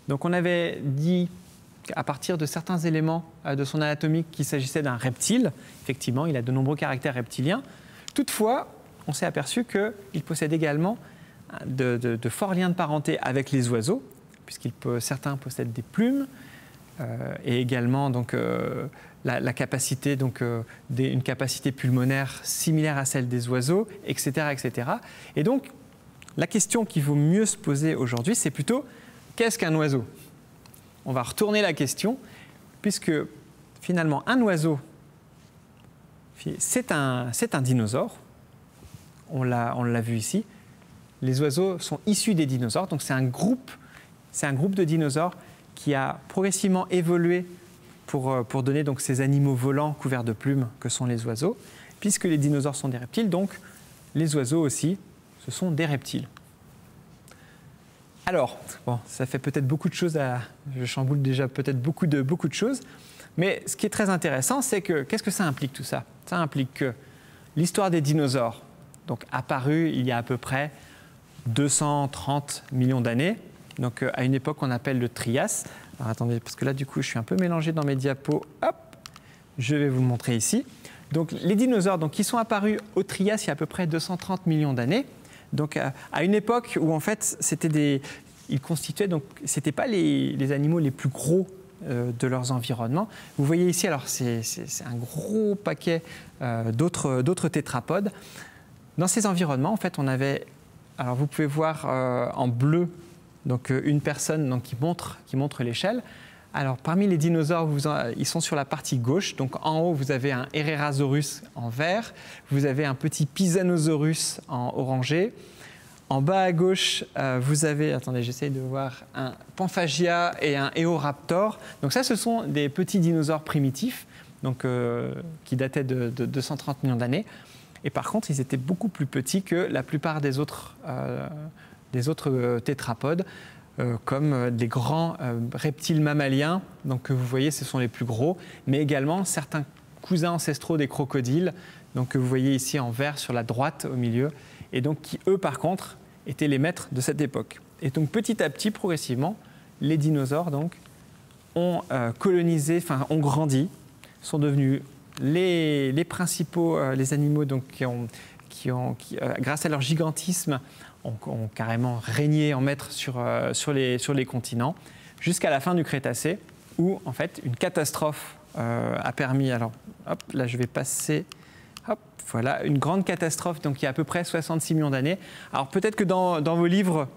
Donc on avait dit à partir de certains éléments de son anatomie qu'il s'agissait d'un reptile. Effectivement, il a de nombreux caractères reptiliens. Toutefois, on s'est aperçu qu'il possède également de forts liens de parenté avec les oiseaux, certains possèdent des plumes, et également donc, la capacité, une capacité pulmonaire similaire à celle des oiseaux, etc., etc. Et donc, la question qu'il vaut mieux se poser aujourd'hui, c'est plutôt qu'est-ce qu'un oiseau? On va retourner la question, puisque finalement, un oiseau, c'est un dinosaure. On l'a vu ici. Les oiseaux sont issus des dinosaures, donc c'est un groupe de dinosaures qui a progressivement évolué pour donner donc ces animaux volants couverts de plumes que sont les oiseaux. Puisque les dinosaures sont des reptiles, donc les oiseaux aussi, ce sont des reptiles. Alors, bon, ça fait peut-être beaucoup de choses je chamboule déjà peut-être beaucoup de choses, mais ce qui est très intéressant, c'est qu'est-ce que ça implique tout ça? Ça implique que l'histoire des dinosaures, donc apparue il y a à peu près 230 millions d'années, donc à une époque qu'on appelle le Trias. Alors attendez, parce que là du coup je suis un peu mélangé dans mes diapos. Hop, je vais vous le montrer ici. Donc les dinosaures qui sont apparus au Trias il y a à peu près 230 millions d'années. Donc à une époque où en fait ils constituaient, donc c'était pas les animaux les plus gros de leurs environnements. Vous voyez ici, alors c'est un gros paquet d'autres tétrapodes. Dans ces environnements, en fait, on avait, alors vous pouvez voir en bleu, donc une personne donc, qui montre l'échelle. Alors parmi les dinosaures, ils sont sur la partie gauche. Donc en haut, vous avez un Herrerasaurus en vert, vous avez un petit Pisanosaurus en orangé. En bas à gauche, vous avez, attendez, j'essaye de voir, un Pamphagia et un Eoraptor. Donc ça, ce sont des petits dinosaures primitifs, donc, qui dataient de 230 millions d'années. Et par contre, ils étaient beaucoup plus petits que la plupart des autres tétrapodes, comme des grands reptiles mammaliens. Donc vous voyez, ce sont les plus gros, mais également certains cousins ancestraux des crocodiles, donc que vous voyez ici en vert sur la droite au milieu, et donc qui, eux, par contre, étaient les maîtres de cette époque. Et donc petit à petit, progressivement, les dinosaures donc, ont colonisé, enfin ont grandi, sont devenus les principaux, les animaux donc, qui, grâce à leur gigantisme, ont carrément régné en maître sur les continents, jusqu'à la fin du Crétacé, où en fait une catastrophe a permis, alors hop, là je vais passer Hop, voilà, une grande catastrophe, donc il y a à peu près 66 millions d'années. Alors peut-être que dans vos livres,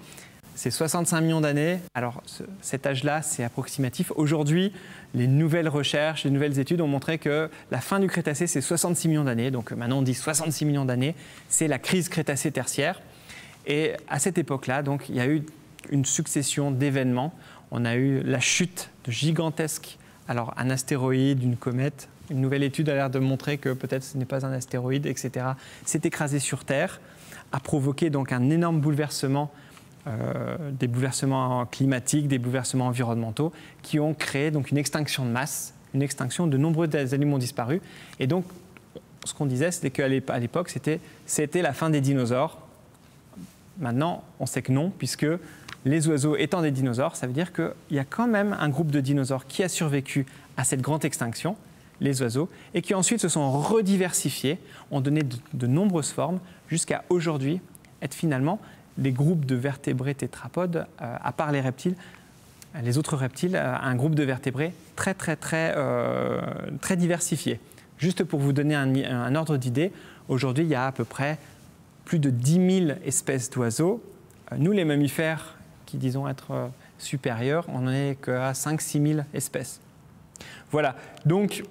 c'est 65 millions d'années. Alors cet âge-là, c'est approximatif. Aujourd'hui, les nouvelles recherches, les nouvelles études ont montré que la fin du Crétacé, c'est 66 millions d'années. Donc maintenant, on dit 66 millions d'années. C'est la crise Crétacé-Tertiaire. Et à cette époque-là, donc, il y a eu une succession d'événements. On a eu la chute de gigantesques, alors un astéroïde, une comète. Une nouvelle étude a l'air de montrer que peut-être ce n'est pas un astéroïde, etc. S'est écrasé sur Terre, a provoqué donc un énorme bouleversement, des bouleversements climatiques, des bouleversements environnementaux, qui ont créé donc une extinction de masse, une extinction de nombreux animaux disparus. Et donc, ce qu'on disait, c'était qu'à l'époque, c'était la fin des dinosaures. Maintenant, on sait que non, puisque les oiseaux étant des dinosaures, ça veut dire qu'il y a quand même un groupe de dinosaures qui a survécu à cette grande extinction, les oiseaux, et qui ensuite se sont rediversifiés, ont donné de nombreuses formes, jusqu'à aujourd'hui être finalement des groupes de vertébrés tétrapodes, à part les reptiles, les autres reptiles, un groupe de vertébrés très diversifié. Juste pour vous donner un ordre d'idée, aujourd'hui il y a à peu près plus de 10 000 espèces d'oiseaux. Nous les mammifères, qui disons être supérieurs, on n'en est qu'à 5-6 000 espèces. Voilà, donc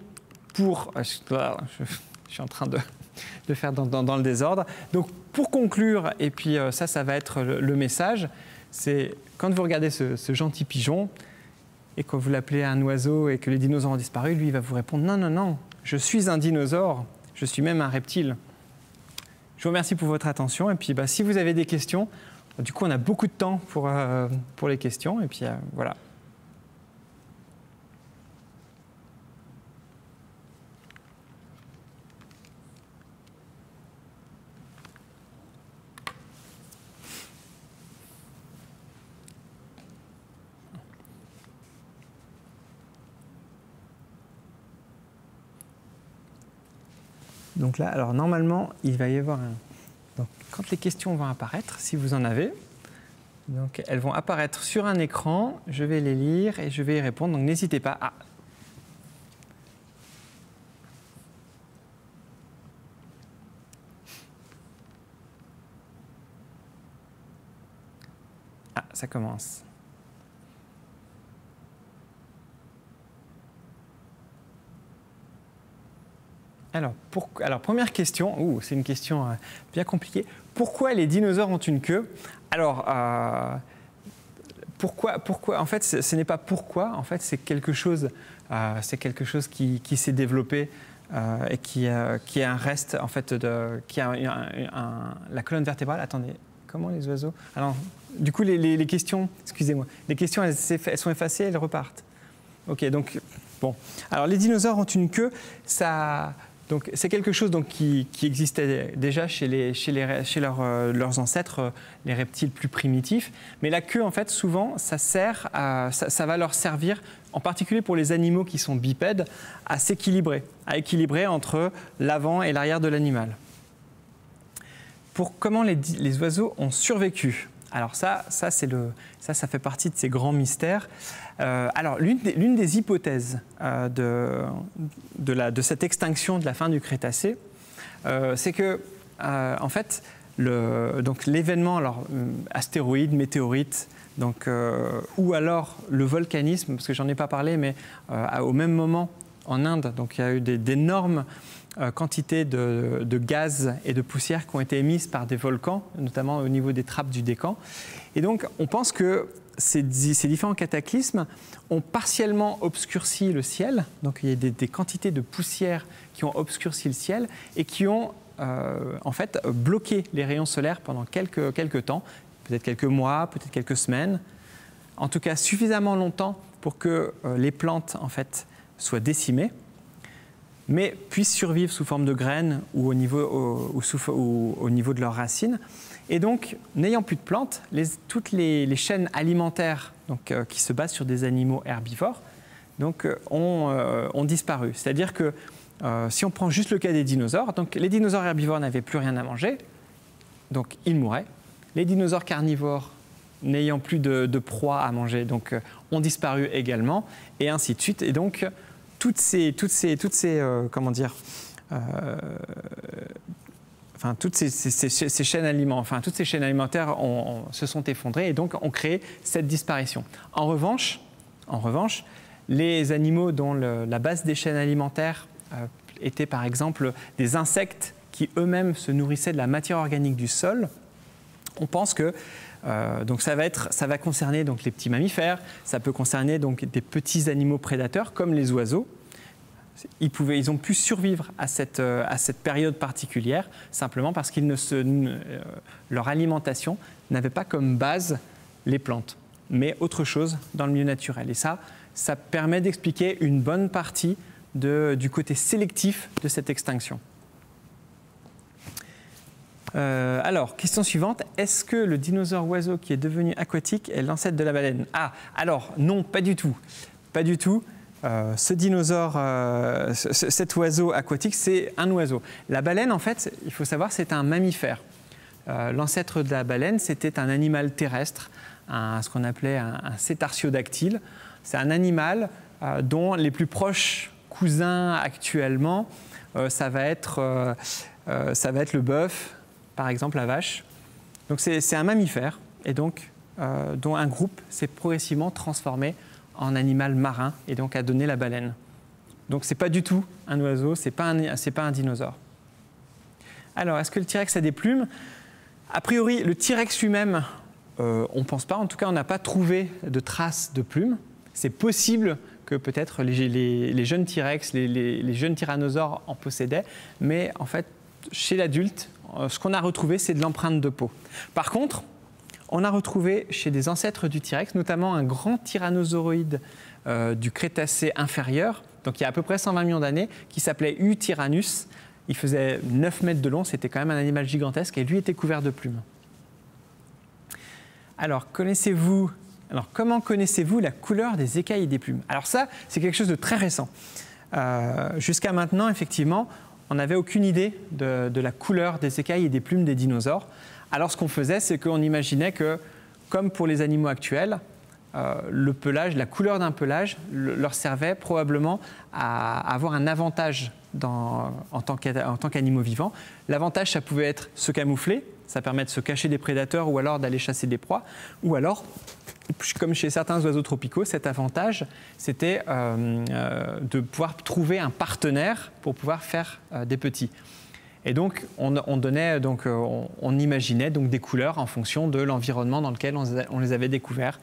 je suis en train de faire dans le désordre. Donc pour conclure, et puis ça va être le message, c'est quand vous regardez ce gentil pigeon et que vous l'appelez un oiseau et que les dinosaures ont disparu, lui il va vous répondre non, non, non, je suis un dinosaure, je suis même un reptile. Je vous remercie pour votre attention et puis si vous avez des questions, du coup on a beaucoup de temps pour les questions et puis voilà. Donc là, alors normalement, il va y avoir donc, quand les questions vont apparaître, si vous en avez, donc elles vont apparaître sur un écran, je vais les lire et je vais y répondre, donc n'hésitez pas à... Ah, ça commence. Alors, première question, c'est une question bien compliquée. Pourquoi les dinosaures ont une queue? Alors, pourquoi en fait, ce n'est pas pourquoi, en fait, c'est quelque chose qui s'est développé et qui est un reste, en fait, qui a la colonne vertébrale. Attendez, comment les oiseaux? Alors, du coup, les questions, excusez-moi, les questions, elles sont effacées, elles repartent. Ok, donc, bon. Alors, les dinosaures ont une queue, donc, c'est quelque chose donc, qui existait déjà chez leurs ancêtres, les reptiles plus primitifs. Mais la queue, en fait, souvent, ça va leur servir, en particulier pour les animaux qui sont bipèdes, à équilibrer entre l'avant et l'arrière de l'animal. Pour comment les oiseaux ont survécu? Alors ça fait partie de ces grands mystères. Alors l'une des hypothèses de cette extinction de la fin du Crétacé, c'est que en fait l'événement, astéroïde, météorite, ou alors le volcanisme, parce que j'en ai pas parlé, mais au même moment en Inde, donc il y a eu d'énormes quantités de gaz et de poussière qui ont été émises par des volcans, notamment au niveau des trappes du Décan. Et donc, on pense que ces différents cataclysmes ont partiellement obscurci le ciel. Donc, il y a des quantités de poussière qui ont obscurci le ciel et qui ont en fait bloqué les rayons solaires pendant quelques temps, peut-être quelques mois, peut-être quelques semaines, en tout cas suffisamment longtemps pour que les plantes en fait soient décimées, mais puissent survivre sous forme de graines ou au niveau de leurs racines. Et donc, n'ayant plus de plantes, toutes les chaînes alimentaires qui se basent sur des animaux herbivores ont disparu. C'est-à-dire que si on prend juste le cas des dinosaures, donc les dinosaures herbivores n'avaient plus rien à manger, donc ils mouraient. Les dinosaures carnivores, n'ayant plus de proie à manger, ont disparu également, et ainsi de suite. Et donc, toutes ces toutes ces chaînes alimentaires se sont effondrées et donc ont créé cette disparition. En revanche, les animaux dont la base des chaînes alimentaires était par exemple des insectes qui eux-mêmes se nourrissaient de la matière organique du sol, on pense que donc ça va concerner donc les petits mammifères, ça peut concerner donc des petits animaux prédateurs comme les oiseaux. Ils ont pu survivre à cette période particulière simplement parce qu'ils leur alimentation n'avait pas comme base les plantes, mais autre chose dans le milieu naturel. Et ça permet d'expliquer une bonne partie du côté sélectif de cette extinction. Alors, question suivante. Est-ce que le dinosaure oiseau qui est devenu aquatique est l'ancêtre de la baleine? Ah, alors, non, pas du tout. Pas du tout. Ce dinosaure, cet oiseau aquatique, c'est un oiseau. La baleine, en fait, il faut savoir, c'est un mammifère. L'ancêtre de la baleine, c'était un animal terrestre, ce qu'on appelait un cétartiodactyle. C'est un animal dont les plus proches cousins actuellement, ça va être le bœuf, par exemple la vache. Donc c'est un mammifère et donc dont un groupe s'est progressivement transformé en animal marin et donc a donné la baleine. Donc c'est pas du tout un oiseau, c'est pas un dinosaure. Alors est-ce que le T-Rex a des plumes? A priori le T-Rex lui-même, on ne pense pas, en tout cas on n'a pas trouvé de traces de plumes. C'est possible que peut-être les jeunes T-Rex, les jeunes tyrannosaures en possédaient, mais en fait chez l'adulte, ce qu'on a retrouvé c'est de l'empreinte de peau. Par contre, on a retrouvé chez des ancêtres du T-Rex, notamment un grand tyrannosauroïde du Crétacé inférieur, donc il y a à peu près 120 millions d'années, qui s'appelait U. tyrannus. Il faisait 9 mètres de long, c'était quand même un animal gigantesque, et lui était couvert de plumes. Alors, comment connaissez-vous la couleur des écailles et des plumes? Alors ça, c'est quelque chose de très récent. Jusqu'à maintenant, effectivement, on n'avait aucune idée de la couleur des écailles et des plumes des dinosaures. Alors ce qu'on faisait, c'est qu'on imaginait que, comme pour les animaux actuels, le pelage, la couleur d'un pelage leur servait probablement à avoir un avantage en tant qu'animaux vivants. L'avantage, ça pouvait être se camoufler, ça permet de se cacher des prédateurs ou alors d'aller chasser des proies, ou alors, comme chez certains oiseaux tropicaux, cet avantage, c'était de pouvoir trouver un partenaire pour pouvoir faire des petits. Et donc, on imaginait donc des couleurs en fonction de l'environnement dans lequel on les avait découverts,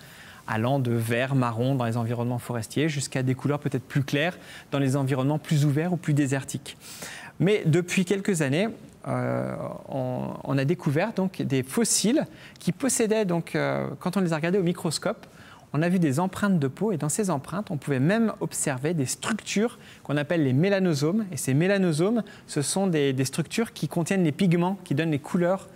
allant de vert, marron dans les environnements forestiers jusqu'à des couleurs peut-être plus claires dans les environnements plus ouverts ou plus désertiques. Mais depuis quelques années, on a découvert donc des fossiles qui possédaient, donc, quand on les a regardés au microscope, on a vu des empreintes de peau et dans ces empreintes, on pouvait même observer des structures qu'on appelle les mélanosomes. Et ces mélanosomes, ce sont des structures qui contiennent les pigments qui donnent les couleurs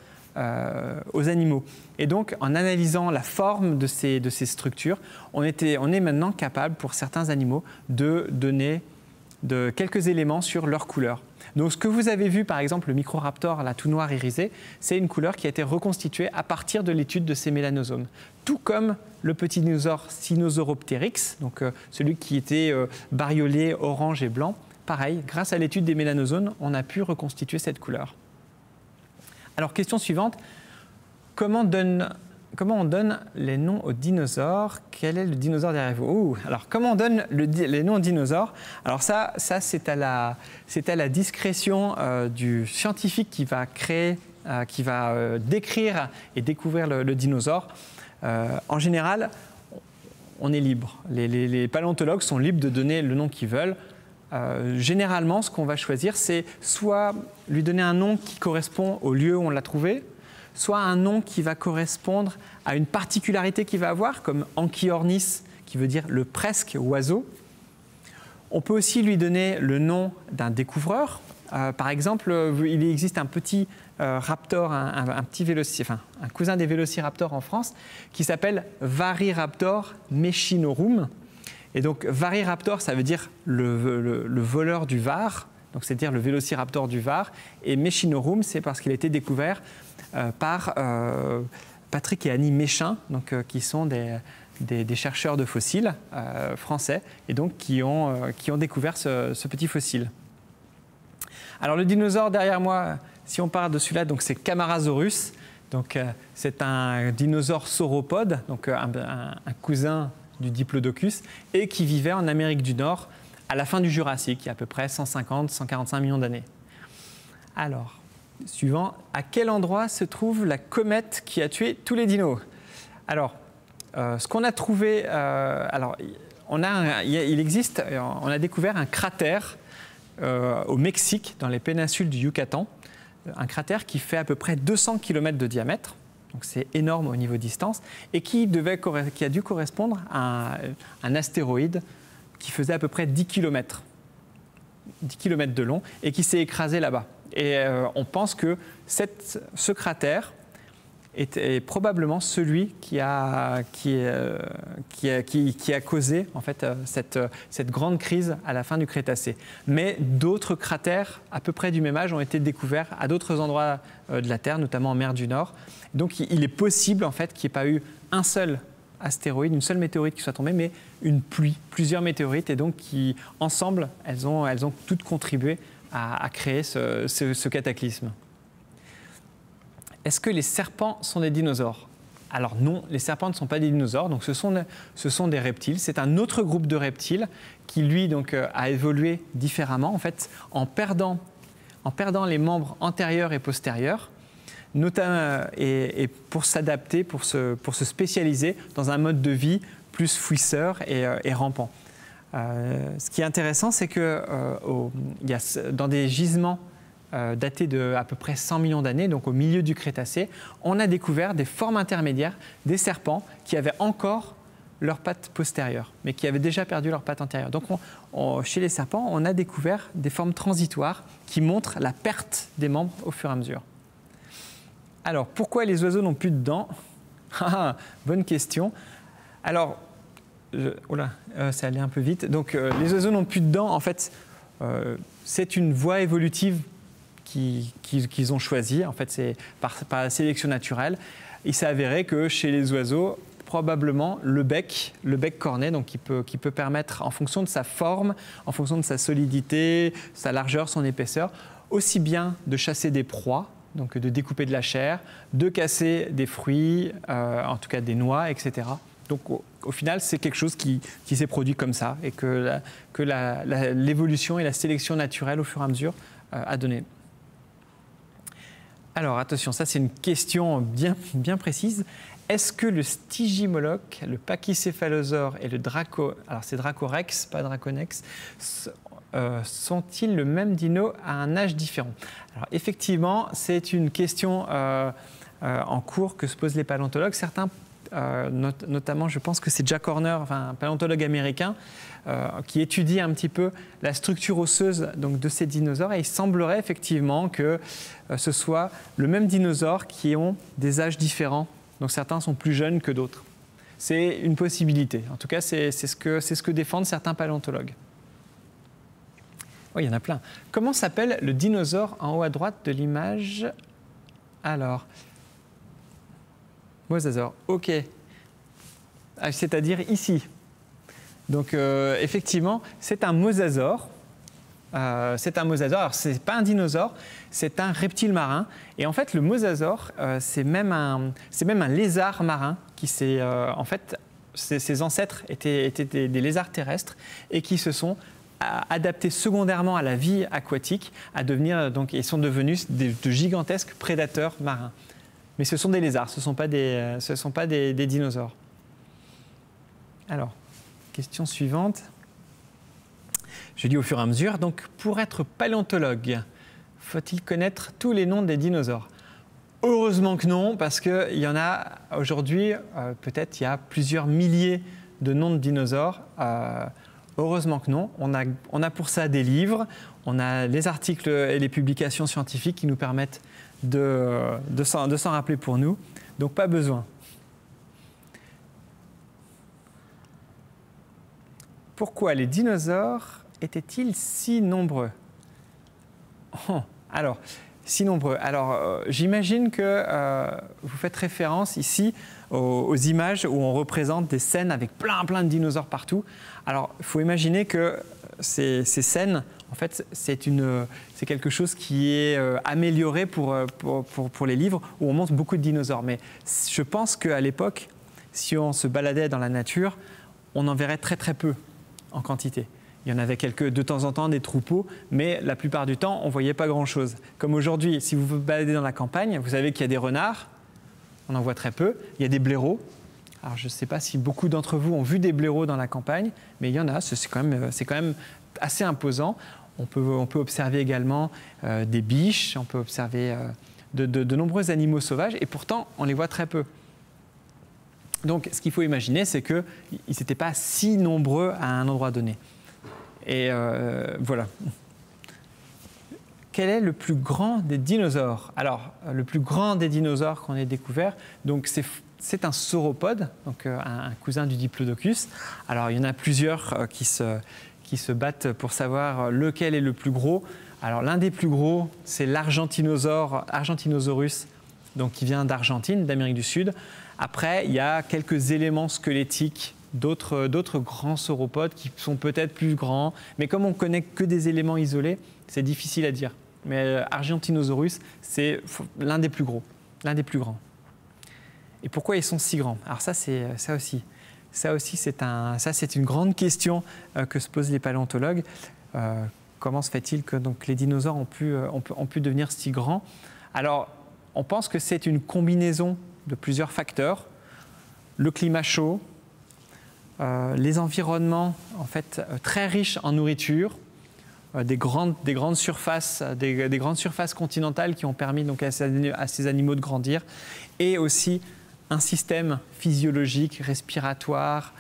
aux animaux. Et donc, en analysant la forme de ces structures, on est maintenant capable, pour certains animaux, de donner quelques éléments sur leur couleur. Donc, ce que vous avez vu, par exemple, le Microraptor, là, tout noir irisé, c'est une couleur qui a été reconstituée à partir de l'étude de ces mélanosomes. Tout comme le petit dinosaure Sinosauropteryx, donc celui qui était bariolé, orange et blanc. Pareil, grâce à l'étude des mélanosomes, on a pu reconstituer cette couleur. Alors, question suivante. Comment on donne les noms aux dinosaures? Quel est le dinosaure derrière vous? Alors, comment on donne les noms aux dinosaures? Alors ça c'est à la discrétion du scientifique qui va décrire et découvrir le dinosaure. En général, on est libre. Les paléontologues sont libres de donner le nom qu'ils veulent. Généralement, ce qu'on va choisir, c'est soit lui donner un nom qui correspond au lieu où on l'a trouvé, soit un nom qui va correspondre à une particularité qu'il va avoir, comme Anchiornis, qui veut dire le presque oiseau. On peut aussi lui donner le nom d'un découvreur. Par exemple, il existe un petit raptor, un cousin des vélociraptors en France, qui s'appelle Variraptor mechinorum. Et donc, Variraptor, ça veut dire le voleur du Var, donc c'est-à-dire le vélociraptor du Var. Et Mechinorum, c'est parce qu'il a été découvert par Patrick et Annie Méchain, donc, qui sont des chercheurs de fossiles français, et donc qui ont découvert ce petit fossile. Alors le dinosaure derrière moi, si on parle de celui-là, donc c'est Camarasaurus. Donc c'est un dinosaure sauropode, donc un cousin du Diplodocus, et qui vivait en Amérique du Nord à la fin du Jurassique, il y a à peu près 150-145 millions d'années. Alors, suivant, à quel endroit se trouve la comète qui a tué tous les dinos? Alors, ce qu'on a trouvé, on a découvert un cratère au Mexique, dans les péninsules du Yucatan, un cratère qui fait à peu près 200 km de diamètre, donc c'est énorme au niveau distance, et qui a dû correspondre à un astéroïde qui faisait à peu près 10 km de long et qui s'est écrasé là-bas. Et on pense que ce cratère est probablement celui qui a causé en fait, cette grande crise à la fin du Crétacé. Mais d'autres cratères à peu près du même âge ont été découverts à d'autres endroits de la Terre, notamment en mer du Nord. Donc il est possible en fait, qu'il n'y ait pas eu un seul astéroïde, une seule météorite qui soit tombée, mais une pluie, plusieurs météorites, et donc qui, ensemble, elles ont toutes contribué à créer ce cataclysme. Est-ce que les serpents sont des dinosaures? Alors non, les serpents ne sont pas des dinosaures, donc ce sont des reptiles. C'est un autre groupe de reptiles qui, lui, donc, a évolué différemment, en fait, en perdant les membres antérieurs et postérieurs, notamment, et pour s'adapter, pour se spécialiser dans un mode de vie plus fouisseur et rampant. Ce qui est intéressant, c'est que dans des gisements datés d'à peu près 100 millions d'années, donc au milieu du Crétacé, on a découvert des formes intermédiaires des serpents qui avaient encore leurs pattes postérieures, mais qui avaient déjà perdu leurs pattes antérieures. Donc chez les serpents, on a découvert des formes transitoires qui montrent la perte des membres au fur et à mesure. Alors, pourquoi les oiseaux n'ont plus de dents? Bonne question. Alors, ça allait un peu vite. Donc, les oiseaux n'ont plus de dents. En fait, c'est une voie évolutive qu'ils ont choisie. En fait, c'est par sélection naturelle. Il s'est avéré que chez les oiseaux, probablement le bec corné, donc qui peut permettre, en fonction de sa forme, en fonction de sa solidité, sa largeur, son épaisseur, aussi bien de chasser des proies, donc de découper de la chair, de casser des fruits, en tout cas des noix, etc. Donc au final, c'est quelque chose qui s'est produit comme ça et que l'évolution et la sélection naturelle au fur et à mesure a donné. Alors attention, ça c'est une question bien précise. Est-ce que le stygimoloch, le pachycéphalosaure et le c'est Dracorex, pas Draconex, sont-ils le même dino à un âge différent? Alors effectivement, c'est une question en cours que se posent les paléontologues. Certains, notamment je pense que c'est Jack Horner, enfin, un paléontologue américain, qui étudie un petit peu la structure osseuse donc, de ces dinosaures, et il semblerait effectivement que ce soit le même dinosaure qui ont des âges différents. Donc certains sont plus jeunes que d'autres. C'est une possibilité. En tout cas, c'est ce que défendent certains paléontologues. Oh, il y en a plein. Comment s'appelle le dinosaure en haut à droite de l'image? Alors, mosasaure, ok. C'est-à-dire ici. Donc, effectivement, c'est un mosasaure. Alors, ce n'est pas un dinosaure, c'est un reptile marin. Et en fait, le mosasaure, c'est même un lézard marin qui s'est... en fait, ses ancêtres étaient des lézards terrestres et qui se sont adaptés secondairement à la vie aquatique, et sont devenus de gigantesques prédateurs marins. Mais ce sont des lézards, ce ne sont pas des dinosaures. Alors, question suivante. Je dis au fur et à mesure. Donc, pour être paléontologue, faut-il connaître tous les noms des dinosaures? Heureusement que non, parce qu'il y en a aujourd'hui, peut-être il y a plusieurs milliers de noms de dinosaures. Heureusement que non. On a pour ça des livres, on a les articles et les publications scientifiques qui nous permettent de s'en rappeler pour nous. Donc, pas besoin. Pourquoi les dinosaures étaient-ils si nombreux? Alors, si nombreux. Alors, j'imagine que vous faites référence ici aux images où on représente des scènes avec plein de dinosaures partout. Alors, il faut imaginer que ces scènes en fait, c'est quelque chose qui est amélioré pour les livres où on montre beaucoup de dinosaures. Mais je pense qu'à l'époque, si on se baladait dans la nature, on en verrait très très peu en quantité. Il y en avait de temps en temps des troupeaux, mais la plupart du temps, on ne voyait pas grand-chose. Comme aujourd'hui, si vous vous baladez dans la campagne, vous savez qu'il y a des renards, on en voit très peu, il y a des blaireaux. Alors je ne sais pas si beaucoup d'entre vous ont vu des blaireaux dans la campagne, mais il y en a, c'est quand même assez imposant. On peut observer également des biches, on peut observer de nombreux animaux sauvages, et pourtant on les voit très peu. Donc ce qu'il faut imaginer, c'est qu'ils n'étaient pas si nombreux à un endroit donné. Et voilà. Quel est le plus grand des dinosaures? Alors, le plus grand des dinosaures qu'on ait découvert, donc c'est un sauropode, donc un cousin du diplodocus. Alors, il y en a plusieurs qui se battent pour savoir lequel est le plus gros. Alors, l'un des plus gros, c'est l'Argentinosaurus, donc qui vient d'Argentine, d'Amérique du Sud. Après, il y a quelques éléments squelettiques d'autres grands sauropodes qui sont peut-être plus grands, mais comme on ne connaît que des éléments isolés, c'est difficile à dire. Mais Argentinosaurus, c'est l'un des plus gros, l'un des plus grands. Et pourquoi ils sont si grands? Alors ça aussi, c'est une grande question que se posent les paléontologues. Comment se fait-il que donc, les dinosaures ont pu devenir si grands? Alors, on pense que c'est une combinaison de plusieurs facteurs. Le climat chaud, les environnements en fait, très riches en nourriture, des grandes surfaces continentales qui ont permis donc, à ces animaux de grandir, et aussi un système physiologique, respiratoire,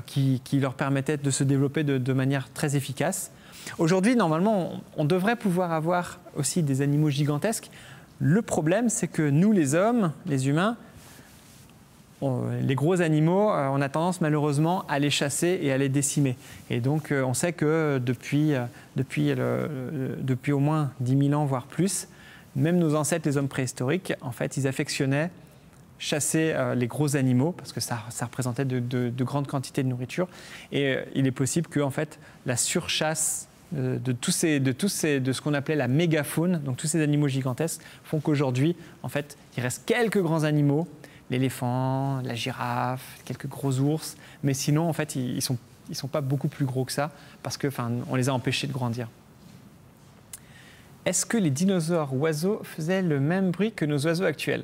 qui leur permettait de se développer de manière très efficace. Aujourd'hui, normalement, on devrait pouvoir avoir aussi des animaux gigantesques. Le problème, c'est que nous, les hommes, les humains, les gros animaux, on a tendance malheureusement à les chasser et à les décimer. Et donc, on sait que depuis au moins 10 000 ans, voire plus, même nos ancêtres, les hommes préhistoriques, en fait, ils affectionnaient chasser les gros animaux parce que ça représentait de grandes quantités de nourriture. Et il est possible que en fait, la surchasse de ce qu'on appelait la mégafaune, donc tous ces animaux gigantesques, font qu'aujourd'hui, en fait, il reste quelques grands animaux, l'éléphant, la girafe, quelques gros ours, mais sinon, en fait, ils sont pas beaucoup plus gros que ça parce que, on les a empêchés de grandir. Est-ce que les dinosaures oiseaux faisaient le même bruit que nos oiseaux actuels?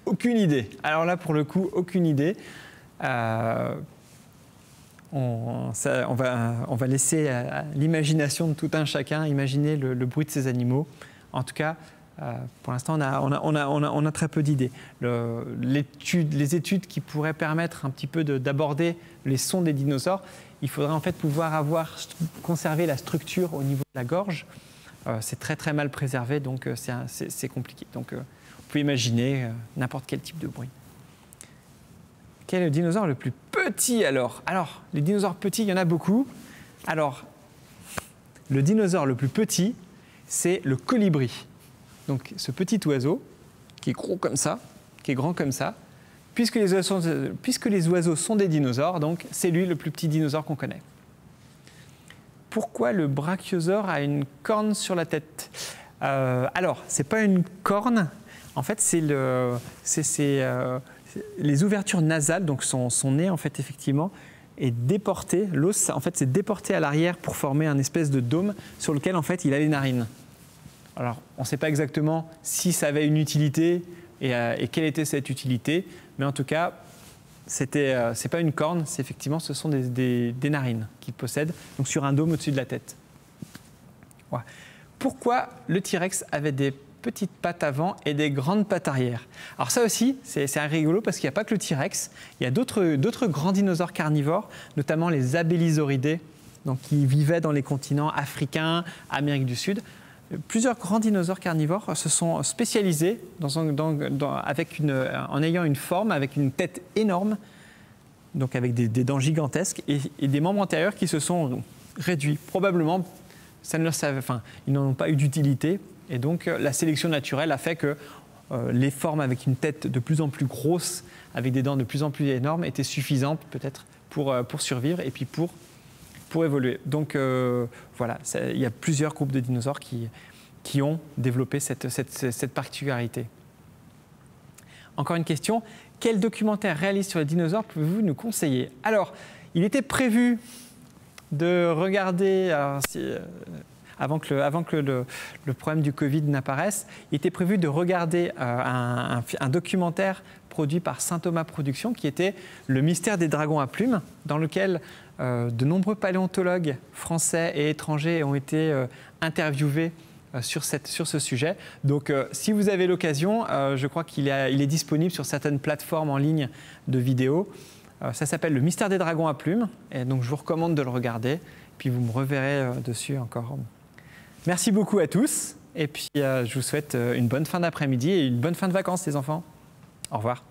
Aucune idée. Alors là, pour le coup, aucune idée. On va laisser à l'imagination de tout un chacun imaginer le bruit de ces animaux. En tout cas, pour l'instant, on a très peu d'idées. Les études qui pourraient permettre un petit peu d'aborder les sons des dinosaures, il faudrait en fait pouvoir conserver la structure au niveau de la gorge. C'est très très mal préservé, donc c'est compliqué. Donc, vous pouvez imaginer n'importe quel type de bruit. Quel est le dinosaure le plus petit alors? Alors, les dinosaures petits, il y en a beaucoup. Alors, le dinosaure le plus petit, c'est le colibri. Donc, ce petit oiseau qui est gros comme ça, qui est grand comme ça, puisque les oiseaux sont des dinosaures, donc c'est lui le plus petit dinosaure qu'on connaît. Pourquoi le brachiosaure a une corne sur la tête? Alors, ce n'est pas une corne. En fait, c'est les ouvertures nasales, donc son nez, en fait, effectivement, est déporté. L'os, en fait, c'est déporté à l'arrière pour former un espèce de dôme sur lequel, en fait, il a les narines. Alors, on ne sait pas exactement si ça avait une utilité et quelle était cette utilité, mais en tout cas, c'est pas une corne, ce sont des narines qu'il possède, donc sur un dôme au-dessus de la tête. Ouais. Pourquoi le T-Rex avait des petites pattes avant et des grandes pattes arrière? Alors ça aussi, c'est rigolo parce qu'il n'y a pas que le T-Rex, il y a d'autres grands dinosaures carnivores, notamment les abélisauridés, donc qui vivaient dans les continents africains, Amérique du Sud. Plusieurs grands dinosaures carnivores se sont spécialisés en ayant une forme avec une tête énorme, donc avec des dents gigantesques et des membres antérieurs qui se sont réduits. Probablement, ils n'en ont pas eu d'utilité. Et donc, la sélection naturelle a fait que les formes avec une tête de plus en plus grosse, avec des dents de plus en plus énormes, étaient suffisantes peut-être pour survivre et puis pour pour évoluer. Donc voilà, il y a plusieurs groupes de dinosaures qui ont développé cette particularité. Encore une question, quel documentaire réaliste sur les dinosaures pouvez-vous nous conseiller? Alors, il était prévu de regarder, avant que le problème du Covid n'apparaisse, il était prévu de regarder un documentaire produit par Saint-Thomas Productions qui était Le mystère des dragons à plumes, dans lequel de nombreux paléontologues français et étrangers ont été interviewés sur ce sujet. Donc si vous avez l'occasion, je crois qu'il est disponible sur certaines plateformes en ligne de vidéos. Ça s'appelle Le mystère des dragons à plumes, et donc je vous recommande de le regarder, puis vous me reverrez dessus encore. Merci beaucoup à tous, et puis je vous souhaite une bonne fin d'après-midi et une bonne fin de vacances les enfants. Au revoir.